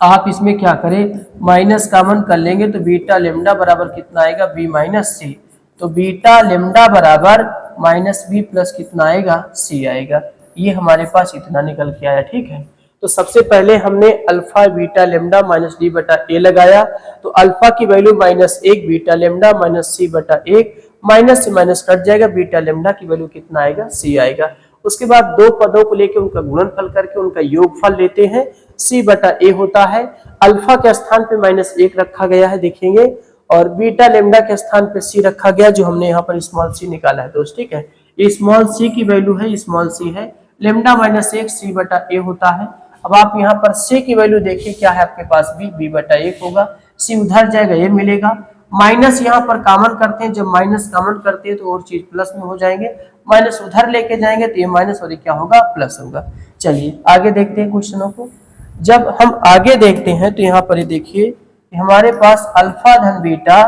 आप इसमें क्या करें, माइनस कॉमन कर लेंगे तो बीटा लेमडा बराबर कितना आएगा, बी माइनस सी। तो बीटा लेमडा बराबर माइनस बी प्लस कितना आएगा, सी आएगा। ये हमारे पास इतना निकल के आया। ठीक है, तो सबसे पहले हमने alpha beta lambda minus D बटा ए लगाया, तो अल्फा की वैल्यू -1 बीटा लेमडा माइनस सी बटा 1, माइनस से माइनस कट जाएगा, बीटा लेमडा की वैल्यू कितना आएगा, सी आएगा। उसके बाद दो पदों को लेकर उनका गुणनफल करके उनका योगफल लेते हैं, सी बटा ए होता है। अल्फा के स्थान पे -1 रखा गया है देखेंगे, और बीटा लेमडा के स्थान पे सी रखा गया, जो हमने यहाँ पर स्मॉल सी निकाला है दोस्त। ठीक है, ये स्मॉल सी की वैल्यू है, स्मॉल सी है, लेमडा -1 सी बटा ए होता है। अब आप यहाँ पर सी की वैल्यू देखिए क्या है आपके पास, बी बटा 1 होगा, सी उधर जाएगा ये मिलेगा, माइनस यहाँ पर कॉमन करते हैं, जब माइनस कॉमन करते हैं तो और चीज प्लस में हो जाएंगे, माइनस उधर लेके जाएंगे तो ये माइनस और ये क्या होगा, प्लस होगा। चलिए आगे देखते हैं क्वेश्चनों को। जब हम आगे देखते हैं तो यहाँ पर देखिए हमारे पास अल्फा धन बीटा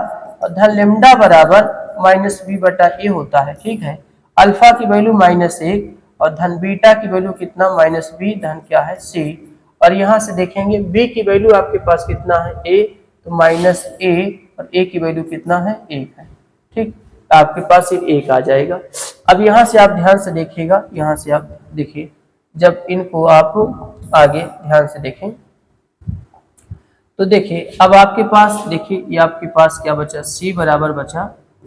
और धन लेमडा बराबर -b बटा ए होता है। ठीक है, अल्फा की वैल्यू -1 और धन बीटा की वैल्यू कितना, -b धन क्या है, c। और यहाँ से देखेंगे b की वैल्यू आपके पास कितना है, a, तो -a और a की वैल्यू कितना है, 1 है। ठीक, आपके पास एक 1 आ जाएगा। अब यहाँ से आप ध्यान से देखिएगा, यहाँ से आप देखिए, जब इनको आप आगे ध्यान से देखें तो देखिए अब आपके पास देखिए ये आपके पास क्या बचा, c बराबर बचा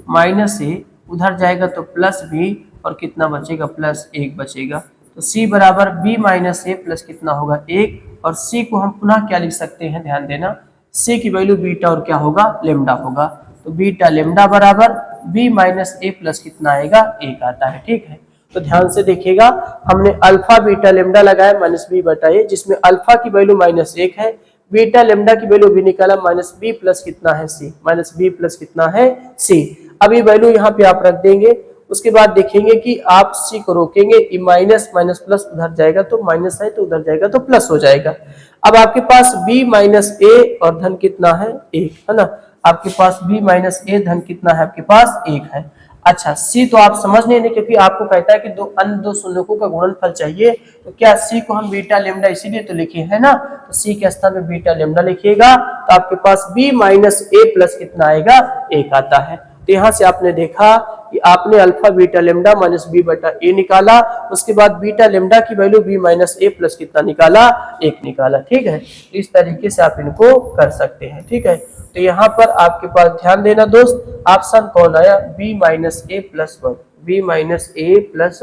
-a, उधर जाएगा तो +b और कितना बचेगा, +1 बचेगा। तो c बराबर b माइनस ए प्लस कितना होगा, 1, और c को हम पुनः क्या लिख सकते हैं, ध्यान देना, c की वैल्यू बीटा और क्या होगा, लेमडा होगा। तो बीटा लेमडा बराबर b माइनस ए प्लस कितना आएगा, 1 आता है। ठीक है, तो ध्यान से देखिएगा, हमने अल्फा बीटा लेमडा लगाया -b बटा ए, जिसमें अल्फा की वैल्यू -1 है, बीटा लेमडा की वैल्यू भी निकाला -b प्लस कितना है, c, -b प्लस कितना है, c। अब ये वैल्यू यहाँ पे आप रख देंगे, उसके बाद देखेंगे कि आप c को रोकेंगे, ये माइनस माइनस प्लस उधर जाएगा तो माइनस है, तो उधर जाएगा तो प्लस हो जाएगा। अब आपके पास b माइनस ए और धन कितना है, 1 है ना, आपके पास b माइनस ए धन कितना है, आपके पास 1 है। अच्छा, c तो आप समझ नहीं, क्योंकि आपको कहता है कि अन्य दो शून्यकों का गुणनफल चाहिए, तो क्या c को हम बीटा लेमडा इसीलिए तो लिखे है ना, तो c के स्थान में बीटा लेमडा लिखिएगा, तो आपके पास b माइनस ए प्लस कितना आएगा, 1 आता है। तो यहाँ से आपने देखा कि आपने अल्फा बीटा लेमडा -b बटा ए निकाला, उसके बाद बीटा लेमडा की वैल्यू b माइनस ए प्लस कितना निकाला, 1 निकाला। ठीक है, इस तरीके से आप इनको कर सकते हैं। ठीक है, तो यहाँ पर आपके पास ध्यान देना दोस्त, ऑप्शन कौन आया, b माइनस ए प्लस 1, b माइनस ए प्लस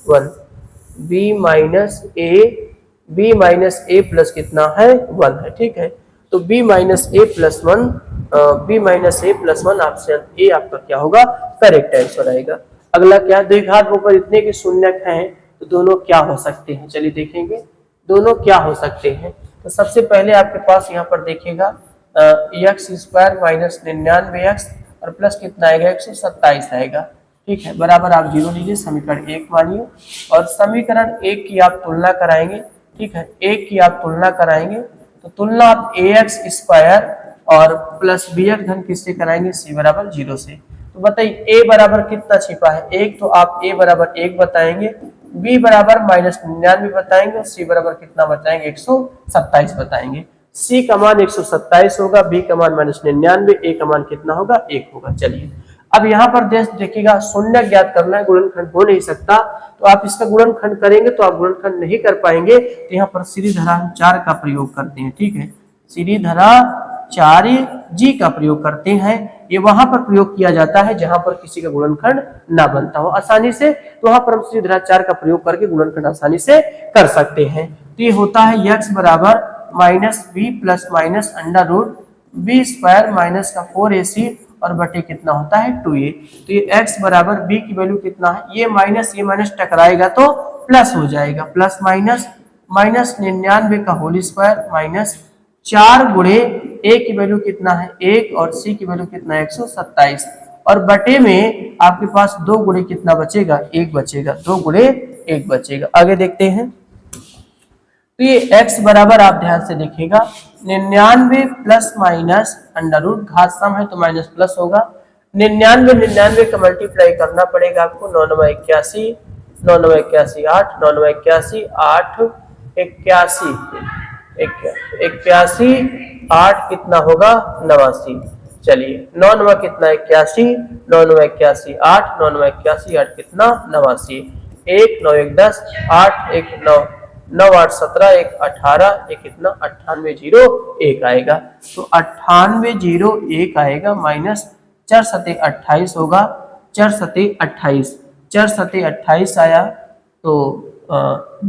1, b माइनस ए प्लस कितना है, 1 है। ठीक है, तो b minus A plus 1, b minus A plus 1 option A आपका क्या होगा, करेक्ट आंसर आएगा। अगला क्या, द्विघात बहुपद इतने के शून्यक हैं तो दोनों क्या हो सकते हैं, चलिए देखेंगे दोनों क्या हो सकते हैं। तो सबसे पहले आपके पास यहाँ पर देखिएगा x² माइनस 99x और प्लस कितना आएगा, 127 आएगा। ठीक है, बराबर आप 0 लीजिए, समीकरण 1 मानिए, और समीकरण 1 की आप तुलना कराएंगे। ठीक है, 1 की आप तुलना कराएंगे तो तुलना आप ax² और प्लस bx धन किससे कराएंगे, c बराबर 0 से। तो बताइए a बराबर कितना छिपा है, 1, तो आप a बराबर 1 बताएंगे, b बराबर -99 बताएंगे, c बराबर कितना बताएंगे, 127 बताएंगे। c का मान 127 होगा, b का मान -99, a का मान कितना होगा, 1 होगा। चलिए अब यहाँ पर देखिएगा, शून्य ज्ञात करना है, गुणनखंड हो नहीं सकता, तो आप इसका गुणनखंड करेंगे तो आप गुणनखंड नहीं कर पाएंगे। तो यहाँ पर सीधी धारा 4 का प्रयोग करते हैं। ठीक है, सीधी धारा 4g का प्रयोग करते हैं। ये वहां पर प्रयोग किया जाता है जहां पर किसी का गुणनखंड ना बनता हो आसानी से, तो वहां पर हम सीधी धारा 4 का प्रयोग करके गुणनखंड आसानी से कर सकते हैं। तो ये होता है x बराबर -b plus minus under root b² minus का 4ac और बटे कितना होता है 2a। तो ये x बराबर b की वैल्यू कितना है, ये माइनस टकराएगा तो प्लस हो जाएगा, प्लस माइनस माइनस 99 का होल स्क्वायर माइनस 4 गुणे a की वैल्यू कितना है 1 और c की वैल्यू कितना है 127 और बटे में आपके पास 2 गुणे कितना बचेगा 1 बचेगा, 2 गुणे 1 बचेगा। आगे देखते हैं। तो ये x बराबर आप ध्यान से देखिएगा 99 प्लस माइनस अंडर रूट, घात सम है तो माइनस प्लस होगा। 99 का मल्टीप्लाई करना पड़ेगा आपको, 9 9 81 9 9 81 8 9 9 81 8 81 8 कितना होगा 89। चलिए 9 9 कितना 81 9 9 81 8 9 9 81 8 कितना 89। 1 9 1 10 8 1 9 9 8 17 1 18 1 कितना 98 0 1 आएगा। तो 98 0 1 आएगा माइनस 4 7 28 होगा, 4 7 28 4 7 28 आया तो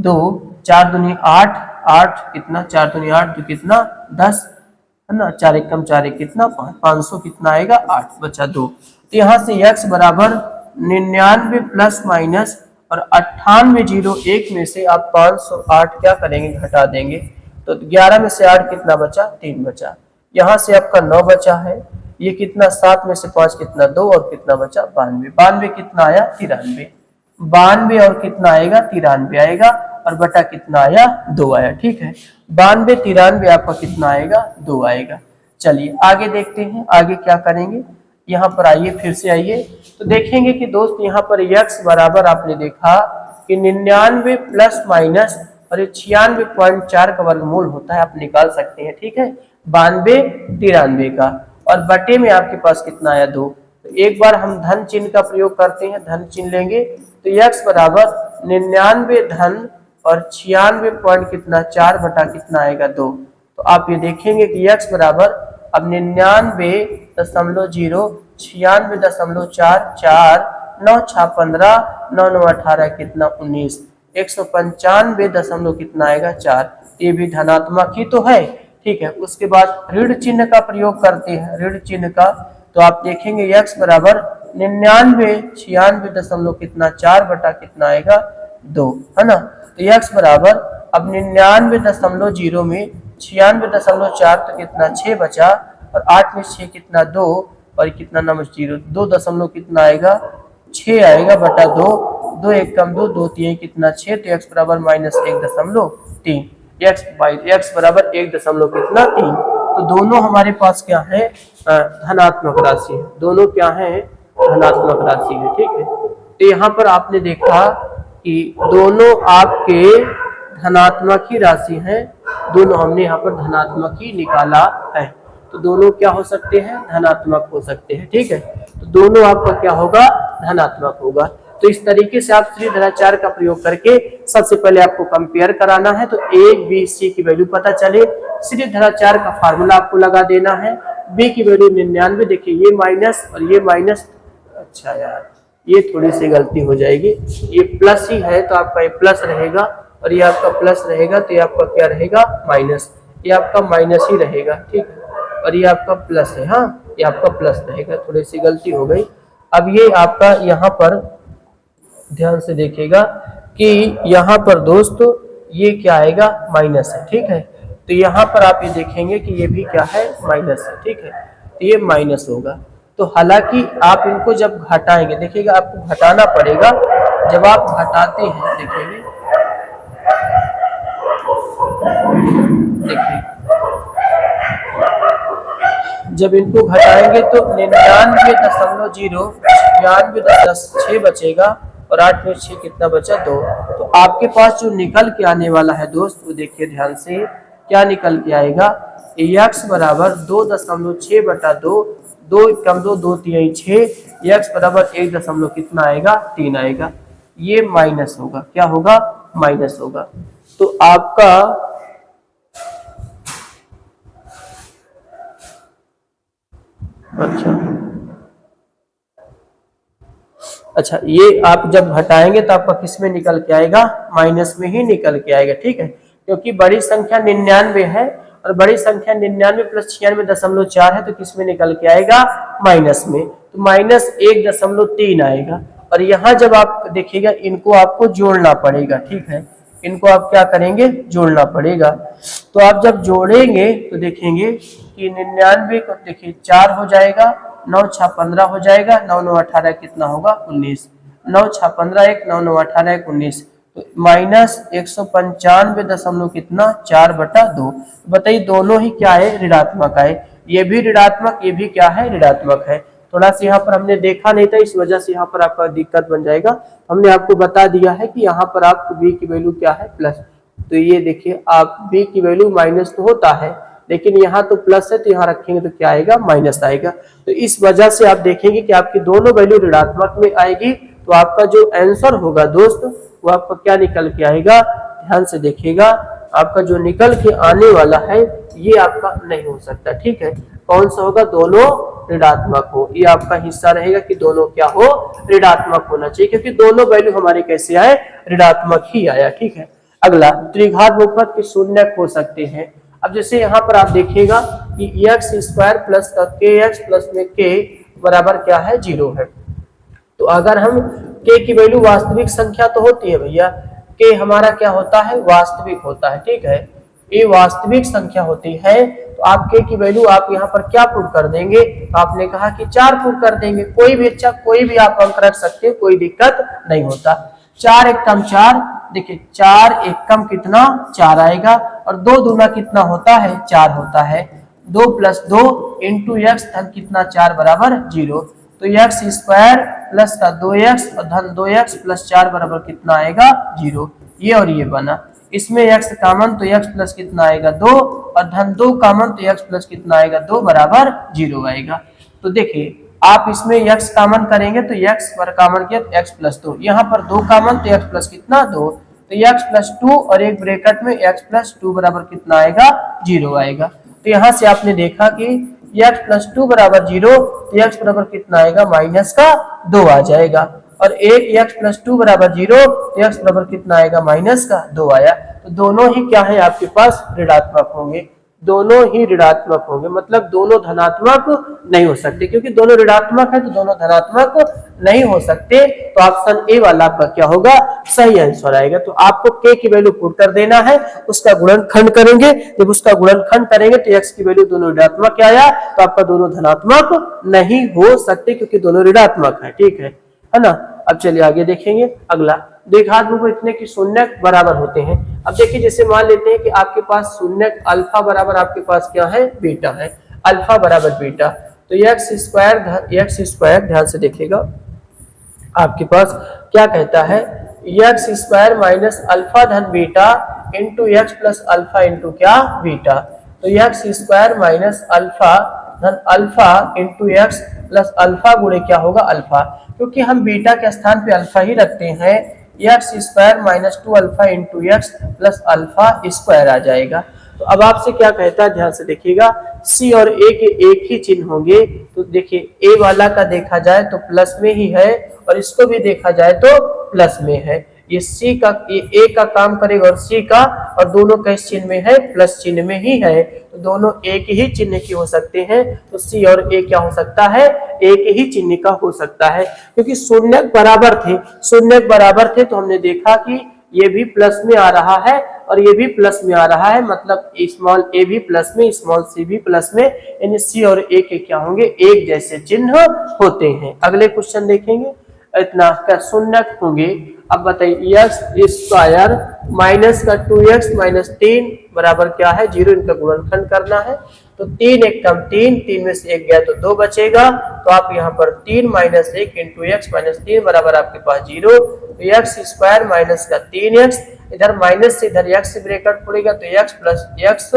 2 4 दूनी 8 8 कितना 4 दूनी 8 तो कितना 10 है ना, 4 1 कम 4 1 कितना 500 कितना आएगा 8 बचा 2। तो यहाँ से x बराबर 99 प्लस माइनस और 98 0 1 में से आप 508 क्या करेंगे घटा देंगे, तो 11 में से 8 कितना बचा 3 बचा। यहाँ से आपका 9 बचा है, ये कितना 7 में से 5 कितना 2 और कितना बचा 92। 92 कितना आया 93, 92 और कितना आएगा 93 आएगा और बटा कितना आया 2 आया। ठीक है 92 93 आपका कितना आएगा 2 आएगा। चलिए आगे देखते हैं, आगे क्या करेंगे। यहाँ पर आइए फिर से आइए तो देखेंगे कि दोस्त यहाँ पर x बराबर आपने देखा कि 99 प्लस माइनस और 96.4 का वर्गमूल होता है, आप निकाल सकते हैं। ठीक है 92 93 का और बटे में आपके पास कितना आया 2। तो एक बार हम धन चिन्ह का प्रयोग करते हैं, धन चिन्ह लेंगे तो x बराबर 99 धन और 96 पॉइंट कितना 4 बटा कितना आएगा 2। तो आप ये देखेंगे कि x बराबर अब 99.0 96.4 4 9 6 15 9 9 18 कितना 19 195 कितना आएगा 4। ये भी धनात्मक ही तो है। ठीक है उसके बाद ऋण चिन्ह का प्रयोग करते हैं, ऋण चिन्ह का तो आप देखेंगे x बराबर 99 96 कितना 4 बटा कितना आएगा 2 है ना। तो x बराबर अब 99.0 में 96.4 तो कितना 6 बचा और 8 में 6 कितना 2 और कितना नंबर 0 2 दशमलव कितना आएगा 6 आएगा बटा 2 2 1 कम 2 2 3 कितना 6। तो x बराबर माइनस 1.3 x बराबर 1 कितना 3। तो दोनों हमारे पास क्या है धनात्मक राशि है, दोनों क्या है धनात्मक राशि है। ठीक है तो यहाँ पर आपने देखा कि दोनों आपके धनात्मक ही राशि हैं, दोनों हमने यहाँ पर धनात्मक ही निकाला है। तो दोनों क्या हो सकते हैं धनात्मक हो सकते हैं। ठीक है तो दोनों आपका क्या होगा धनात्मक होगा। तो इस तरीके से आप श्रीधराचार्य का प्रयोग करके सबसे पहले आपको कंपेयर कराना है। तो a b c की वैल्यू पता चले, श्रीधराचार्य का फार्मूला आपको लगा देना है। b की वैल्यू 99, देखिए ये माइनस और ये माइनस, अच्छा यार ये थोड़ी सी गलती हो जाएगी, ये प्लस ही है तो आपका ये प्लस रहेगा और ये आपका प्लस रहेगा तो ये आपका क्या रहेगा माइनस, ये आपका माइनस ही रहेगा। ठीक है और ये आपका प्लस है, हाँ ये आपका प्लस रहेगा, थोड़ी सी गलती हो गई। अब ये आपका यहाँ पर ध्यान से देखिएगा कि यहाँ पर दोस्तों ये क्या आएगा माइनस है। ठीक है तो यहाँ पर आप ये देखेंगे कि ये भी क्या है माइनस है। ठीक है तो ये माइनस होगा। तो हालांकि आप इनको जब घटाएंगे देखिएगा आपको घटाना पड़ेगा, जब आप घटाते हैं देखिए जब इनको घटाएंगे तो 99.0 96 बचेगा और 8 में 6 कितना बचा 2। तो आपके पास जो निकल के आने वाला है दोस्त वो देखिए ध्यान से क्या निकल के आएगा, x बराबर 2.6 बटा 2 2 कम 2 2 3 6 x बराबर 1 कितना आएगा 3 आएगा। ये माइनस होगा, क्या होगा माइनस होगा। तो आपका अच्छा ये आप जब घटाएंगे तो आपका किस में निकल के आएगा माइनस में ही निकल के आएगा। ठीक है क्योंकि बड़ी संख्या 99 है और बड़ी संख्या 99 प्लस 96.4 है, तो किस में निकल के आएगा? माइनस में। तो -1.3 आएगा। और यहाँ जब आप देखिएगा इनको आपको जोड़ना पड़ेगा, ठीक है, इनको आप क्या करेंगे? जोड़ना पड़ेगा। तो आप जब जोड़ेंगे तो देखेंगे कि 99 को देखिए 4 हो जाएगा, 9 6 15 हो जाएगा, 9 9 18 कितना होगा? 19। 9 6 15 1, 9 9 18 1 19, तो -195 कितना? 4/2। बताइए दोनों ही क्या है? ऋणात्मक है। ये भी ऋणात्मक, ये भी क्या है? ऋणात्मक है। थोड़ा सा यहाँ पर हमने देखा नहीं था, इस वजह से यहाँ पर आपका दिक्कत बन जाएगा। हमने आपको बता दिया है कि यहाँ पर आपको b की वैल्यू क्या है? प्लस। तो ये देखिए आप b की वैल्यू माइनस तो होता है, लेकिन यहाँ तो प्लस है, तो यहाँ रखेंगे तो क्या आएगा? माइनस आएगा। तो इस वजह से आप देखेंगे कि आपकी दोनों वैल्यू ऋणात्मक में आएगी, तो आपका जो आंसर होगा दोस्त वो आपका क्या निकल के आएगा? ध्यान से देखिएगा, आपका जो निकल के आने वाला है ये आपका नहीं हो सकता, ठीक है। कौन सा होगा? दोनों ऋणात्मक हो। ये आपका हिस्सा रहेगा कि दोनों क्या हो? ऋणात्मक होना चाहिए, क्योंकि दोनों वैल्यू हमारे कैसे आए? ऋणात्मक ही आया, ठीक है। अगला, त्रिघात बहुपद के शून्यक हो सकते हैं। अब जैसे यहाँ पर आप देखिएगा कि x² प्लस का kx प्लस में k बराबर क्या है? 0 है। तो अगर हम k की वैल्यू वास्तविक संख्या तो होती है भैया, k हमारा क्या होता है? वास्तविक होता है, ठीक है। ये वास्तविक संख्या होती है, तो आप k की वैल्यू आप यहाँ पर क्या पुट कर देंगे? तो आपने कहा कि 4 पुट कर देंगे। कोई भी अच्छा कोई भी आप अंक रख सकते हैं, कोई दिक्कत नहीं होता। 4 एकम 4, देखिए 4 एकम कितना? 4 आएगा, और 2 दूना कितना होता है? 4 होता है। 2 + 2 इंटू x धन कितना? 4 बराबर 0। तो x² प्लस का 2x और धन 2x प्लस 4 बराबर कितना आएगा? 0। ये और ये बना। इसमें x कॉमन, तो x प्लस कितना आएगा? 2, और धन 2 कॉमन, तो x प्लस कितना आएगा? 2 बराबर 0 आएगा। तो देखिए आप इसमें x कॉमन करेंगे तो x पर कॉमन किया तो x प्लस 2, यहाँ पर 2 कॉमन तो x प्लस कितना? 2, तो x प्लस 2 और एक ब्रैकेट में x प्लस 2 बराबर कितना आएगा? 0 आएगा। तो यहाँ से आपने देखा कि x प्लस 2 बराबर 0, तो x बराबर कितना आएगा? -2 आ जाएगा। और एक x प्लस 2 बराबर 0, तो x बराबर कितना आएगा? -2 आया। तो दोनों ही क्या है? आपके पास ऋणात्मक होंगे। दोनों ही ऋणात्मक होंगे, मतलब दोनों धनात्मक नहीं हो सकते, क्योंकि दोनों ऋणात्मक है तो दोनों धनात्मक नहीं हो सकते। तो ऑप्शन ए वाला आपका क्या होगा? सही आंसर आएगा। तो आपको k की वैल्यू पुट कर देना है, उसका गुणनखंड करेंगे। जब उसका गुणनखंड करेंगे तो x की वैल्यू दोनों ऋणात्मक आया, तो आपका दोनों धनात्मक नहीं हो सकते, क्योंकि दोनों ऋणात्मक है, ठीक है ना। अब चलिए आगे देखेंगे। अगला, द्विघात बहुपद इतने की शून्यक बराबर होते हैं। अब देखिए जैसे मान लेते हैं कि आपके पास शून्यक अल्फा बराबर आपके पास क्या है? बीटा है। अल्फा बराबर बीटा, तो x² ध्यान से देखिएगा, आपके पास क्या कहता है? x² माइनस अल्फा धन beta into x plus alpha into क्या? बीटा। तो x² माइनस अल्फा धन alpha into x plus alpha गुणे क्या होगा? अल्फा। क्योंकि हम बीटा के स्थान पे अल्फा ही रखते हैं, x² minus 2 alpha into x plus alpha square आ जाएगा। तो अब आपसे क्या कहता है? ध्यान से देखिएगा, c और a के एक ही चिन्ह होंगे। तो देखिए a वाला का देखा जाए तो प्लस में ही है, और इसको भी देखा जाए तो प्लस में है। ये a का काम करेगा और c का, और दोनों किस चिन्ह में है? प्लस चिन्ह में ही है। तो दोनों एक ही चिन्ह के हो सकते हैं, तो c और a क्या हो सकता है? एक ही चिन्ह का हो सकता है, क्योंकि शून्यक बराबर थे। तो हमने देखा कि ये भी प्लस में आ रहा है और ये भी प्लस में आ रहा है, मतलब स्मॉल a भी प्लस में, स्मॉल c भी प्लस में, यानी c और a के क्या होंगे? एक जैसे चिन्ह होते हैं। अगले क्वेश्चन देखेंगे। इतना क्या शून्यक होंगे? अब बताइए, x² माइनस का 2x माइनस 3 बराबर क्या है? 0। इनका गुणनखंड करना है। तो 3 एकम 3, 3 में से 1 गया तो 2 बचेगा। तो आप यहाँ पर 3 माइनस 1 इंटू एक्स माइनस 3 बराबर आपके पास 0। तो x² माइनस का 3x, इधर माइनस से इधर x ब्रैकेट पड़ेगा, तो x प्लस x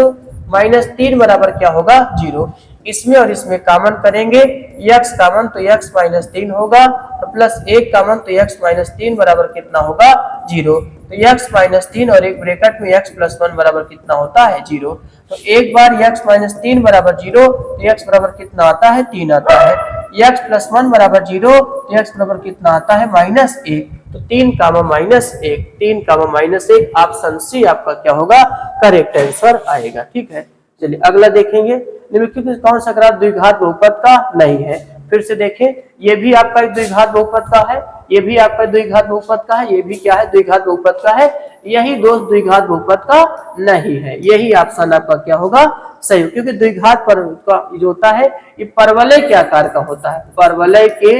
माइनस 3 बराबर क्या होगा? 0। इसमें और इसमें कॉमन करेंगे, x कॉमन तो x माइनस 3 होगा, तो प्लस 1 कॉमन तो x माइनस 3 बराबर कितना होगा? 0। तो x माइनस 3 और एक ब्रैकेट में x प्लस 1 बराबर कितना होता है? 0। तो एक बार x माइनस 3 बराबर 0, तो x बराबर कितना आता है? 3 आता है। x प्लस 1 बराबर 0, तो x बराबर कितना आता है? -1। तो 3 कामा -1, 3 कामा -1, ऑप्शन सी आपका क्या होगा? करेक्ट आंसर आएगा, ठीक है। चलिए अगला देखेंगे, निम्नलिखित में कौन सा ग्राफ द्विघात बहुपद का नहीं है। फिर से देखें, ये भी आपका एक द्विघात बहुपद का है, ये भी आपका द्विघात बहुपद का है, ये भी क्या है द्विघात बहुपद का है, यही दोस्त द्विघात बहुपद का नहीं है। यही ऑप्शन आपका क्या होगा सही, क्योंकि द्विघात पर का जो होता है ये परवलय के आकार का होता है, परवलय के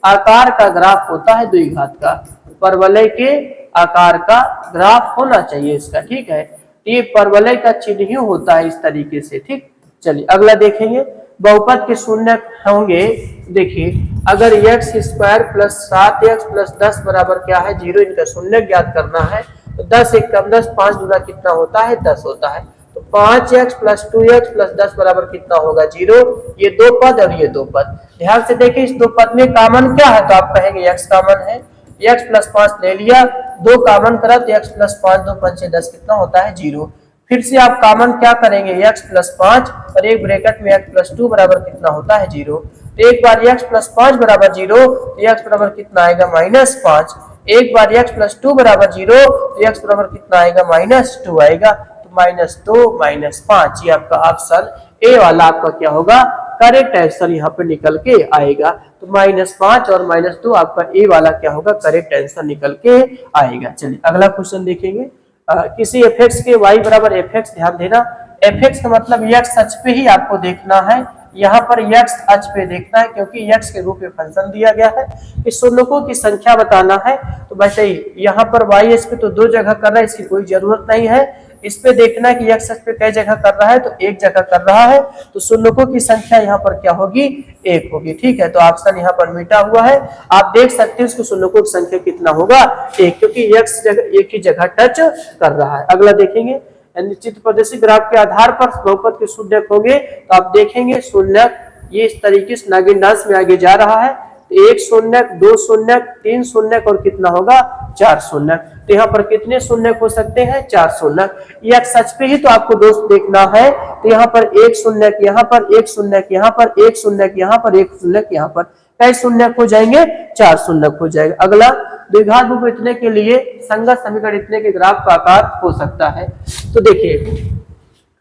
आकार का ग्राफ होता है द्विघात का, परवलय के आकार का ग्राफ होना चाहिए इसका, ठीक है। ये परवलय का चिन्ह ही होता है इस तरीके से, ठीक। चलिए अगला देखेंगे, बहुपद के शून्य होंगे। देखिए अगर x square plus 7x plus 10 बराबर क्या है 0, इनका शून्य ज्ञात करना है। तो 10 एक कम 10, 5 गुना कितना होता है 10 होता है। तो 5x प्लस 2x प्लस 10 बराबर कितना होगा 0। ये दो पद और ये दो पद, ध्यान से देखिए इस दो पद में कामन क्या है, तो आप कहेंगे x कामन है, x प्लस 5 ले लिया, दो कामन करा तो x प्लस 5 2 5 6 10 कितना होता है 0। फिर से आप कॉमन क्या करेंगे x प्लस 5 और एक ब्रैकेट में x प्लस 2 बराबर कितना होता है 0। तो एक बार x प्लस 5 बराबर 0 तो x बराबर कितना आएगा -5। एक बार x प्लस 2 बराबर 0 तो x बराबर कितना आएगा -2 आएगा। तो -2 -5 ये आपका ऑप्शन ए वाला आपका क्या होगा करेक्ट आंसर यहाँ पे निकल के आएगा। तो -5 और -2 आपका ए वाला क्या होगा करेक्ट आंसर निकल के आएगा। चलिए अगला क्वेश्चन देखेंगे, किसी fx के y बराबर fx, ध्यान देना fx का मतलब x अक्ष पे ही आपको देखना है, यहाँ पर x अक्ष पे देखना है, क्योंकि x के रूप में फंक्शन दिया गया है। इस शून्यकों की संख्या बताना है। तो बताइए यहाँ पर y अक्ष पे तो दो जगह कर रहा है, इसकी कोई जरूरत नहीं है। इस पे देखना है कि x अक्ष पे कई जगह कर रहा है, तो एक जगह कर रहा है। तो शून्यकों की संख्या यहाँ पर क्या होगी 1 होगी, ठीक है। तो ऑप्शन यहाँ पर मिटा हुआ है, आप देख सकते हैं उसको शून्यकों की संख्या कितना होगा 1, क्योंकि x जगह एक ही जगह टच कर रहा है। अगला देखेंगे, निश्चित प्रदेशित ग्राफ के आधार पर बहुपद के शून्यक होंगे। तो आप देखेंगे शून्यक ये इस तरीके से नागिन डांस में आगे जा रहा है। तो 1 शून्यक 2 शून्यक 3 शून्यक और कितना होगा 4 शून्यक। तो यहाँ पर कितने शून्यक हो सकते हैं 4 शून्यक। ये सच पे ही तो आपको दोस्त देखना है। तो यहाँ पर 1 शून्यक, यहाँ पर 1 शून्यक, यहाँ पर 1 शून्यक, यहाँ पर 1 शून्यक, यहाँ पर कई शून्यक हो जाएंगे 4 शून्यक हो जाएगा। अगला, द्विघात बहुपद इतने के लिए संगत समीकरण इतने के ग्राफ का आकार हो सकता है। तो देखिए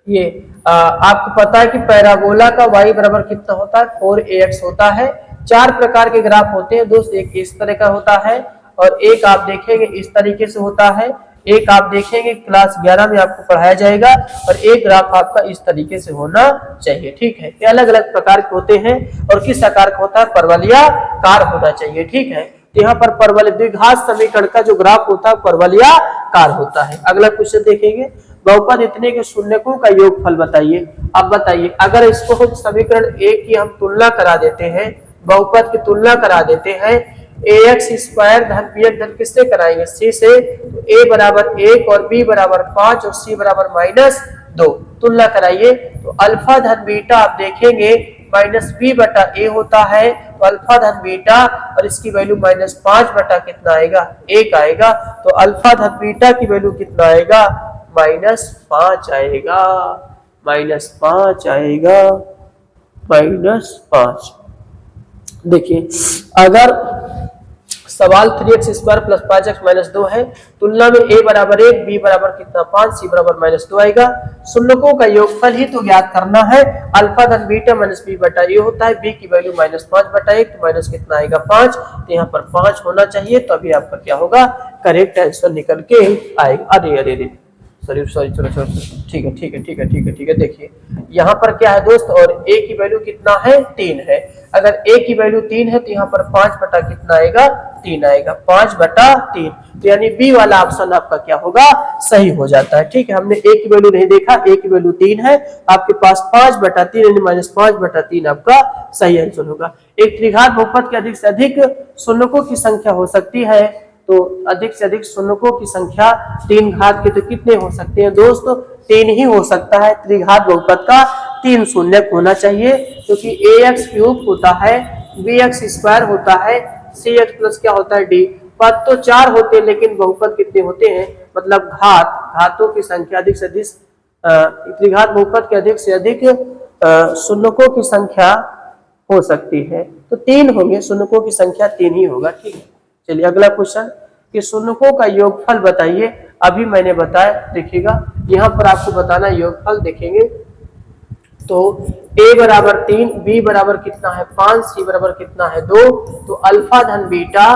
ये आपको पता है कि पैराबोला का y बराबर कितना होता है 4ax होता है। 4 प्रकार के ग्राफ होते हैं दोस्त, एक इस तरह का होता है और एक आप देखेंगे इस तरीके से होता है, एक आप देखेंगे क्लास 11 में आपको पढ़ाया जाएगा, और एक ग्राफ आपका इस तरीके से होना चाहिए, ठीक है। ये अलग अलग प्रकार के होते हैं और किस आकार का होता है परवलयाकार होना चाहिए, ठीक है। तो यहाँ पर परवलय द्विघात समीकरण का जो ग्राफ होता है परवलयाकार होता है। अगला क्वेश्चन देखेंगे, बहुपद इतने के शून्यकों का योगफल बताइए। अब बताइए अगर इसको समीकरण a की हम तुलना करा देते हैं, बहुपद की तुलना करा देते हैं, ax स्क्वायर धन bx धन किससे कराएंगे c से। तो a बराबर 1 और b बराबर 5 और c बराबर -2 तुलना कराइए। तो अल्फा धन बीटा आप देखेंगे -b बटा a होता है, तो अल्फा धन बीटा और इसकी वैल्यू -5 बटा कितना आएगा 1 आएगा। तो अल्फा धन बीटा की वैल्यू कितना आएगा -5 आएगा, -5 आएगा, -5। देखिए अगर सवाल 3x square plus 5x minus 2 है, तुलना में a बराबर 1, b बराबर कितना 5, c बराबर -2 आएगा। शून्यकों का योगफल ही तो ज्ञात करना है। अल्फा धन बीटा माइनस b बटा a होता है, b की वैल्यू -5 बटा 1, तो माइनस कितना आएगा 5। तो यहाँ पर 5 होना चाहिए, तो अभी आपका क्या होगा करेक्ट आंसर निकल के आएगा। अरे अरे अरे सॉरी चलो ठीक है। देखिए यहाँ पर क्या है दोस्त, और a की वैल्यू कितना है 3 है। अगर a की वैल्यू 3 है तो यहाँ पर 5 बटा कितना आएगा 3 आएगा, 5 बटा 3। तो यानी बी वाला ऑप्शन आपका क्या होगा सही हो जाता है, ठीक है। हमने a की वैल्यू नहीं देखा, a की वैल्यू 3 है, आपके पास 5 बटा 3 यानी -5 बटा 3 आपका सही आंसर होगा। एक त्रिघात बहुपद के अधिक से अधिक शून्यकों की संख्या हो सकती है, तो अधिक से अधिक शून्यकों की संख्या 3 घात के तो कितने हो सकते हैं दोस्तों 3 ही हो सकता है। त्रिघात बहुपद का 3 शून्यक होना चाहिए, क्योंकि ax क्यूब होता है, bx स्क्वायर होता है, cx प्लस क्या होता है d। पद तो 4 होते हैं, लेकिन बहुपद कितने होते हैं, मतलब घातों की संख्या अधिक से अधिक, त्रिघात बहुपद के अधिक से अधिक शून्यकों की संख्या हो सकती है। तो 3 होंगे, शून्यकों की संख्या 3 ही होगा, ठीक है। चलिए अगला क्वेश्चन कि शून्यकों का योगफल बताइए। अभी मैंने बताया, देखिएगा यहाँ पर आपको बताना योगफल, देखेंगे तो a बराबर 3, b बराबर कितना है 5, c बराबर कितना है 2, तो अल्फा धन बीटा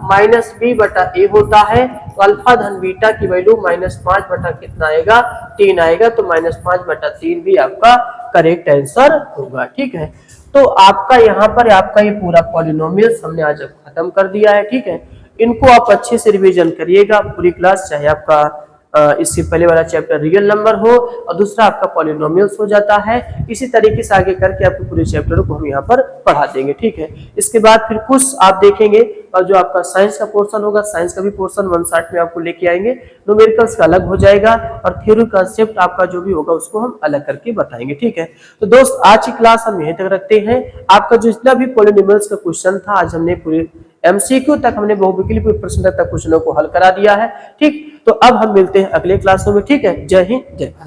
माइनस b बटा a होता है। तो अल्फा धन बीटा की वैल्यू -5 बटा कितना आएगा 3 आएगा, तो -5 बटा 3 भी आपका करेक्ट आंसर होगा। ठीक है, तो आपका यहाँ पर आपका ये पूरा पॉलिनोमियल्स हमने आज खत्म कर दिया है। ठीक है, इनको आप अच्छे से रिवीजन करिएगा पूरी क्लास, चाहे आपका इससे पहले वाला चैप्टर रियल नंबर हो और दूसरा आपका पॉलिनोमियल्स हो जाता है। इसी तरीके से आगे करके आपको पूरे चैप्टर को हम यहाँ पर पढ़ा देंगे। ठीक है, इसके बाद फिर कुछ आप देखेंगे और जो आपका साइंस का पोर्शन होगा, साइंस का भी पोर्शन 160 में आपको लेके आएंगे। न्यूमेरिकल्स का अलग हो जाएगा और थ्योरी कंसेप्ट आपका जो भी होगा उसको हम अलग करके बताएंगे। ठीक है, तो दोस्त आज की क्लास हम यहीं तक रखते हैं। आपका जो जितना भी पॉलिनोमियल्स का क्वेश्चन था आज हमने पूरे MCQ तक हमने बहुविकल्पीय प्रश्न तक क्वेश्चनों को हल करा दिया है। ठीक, तो अब हम मिलते हैं अगले क्लासों में। ठीक है, जय हिंद जय भारत।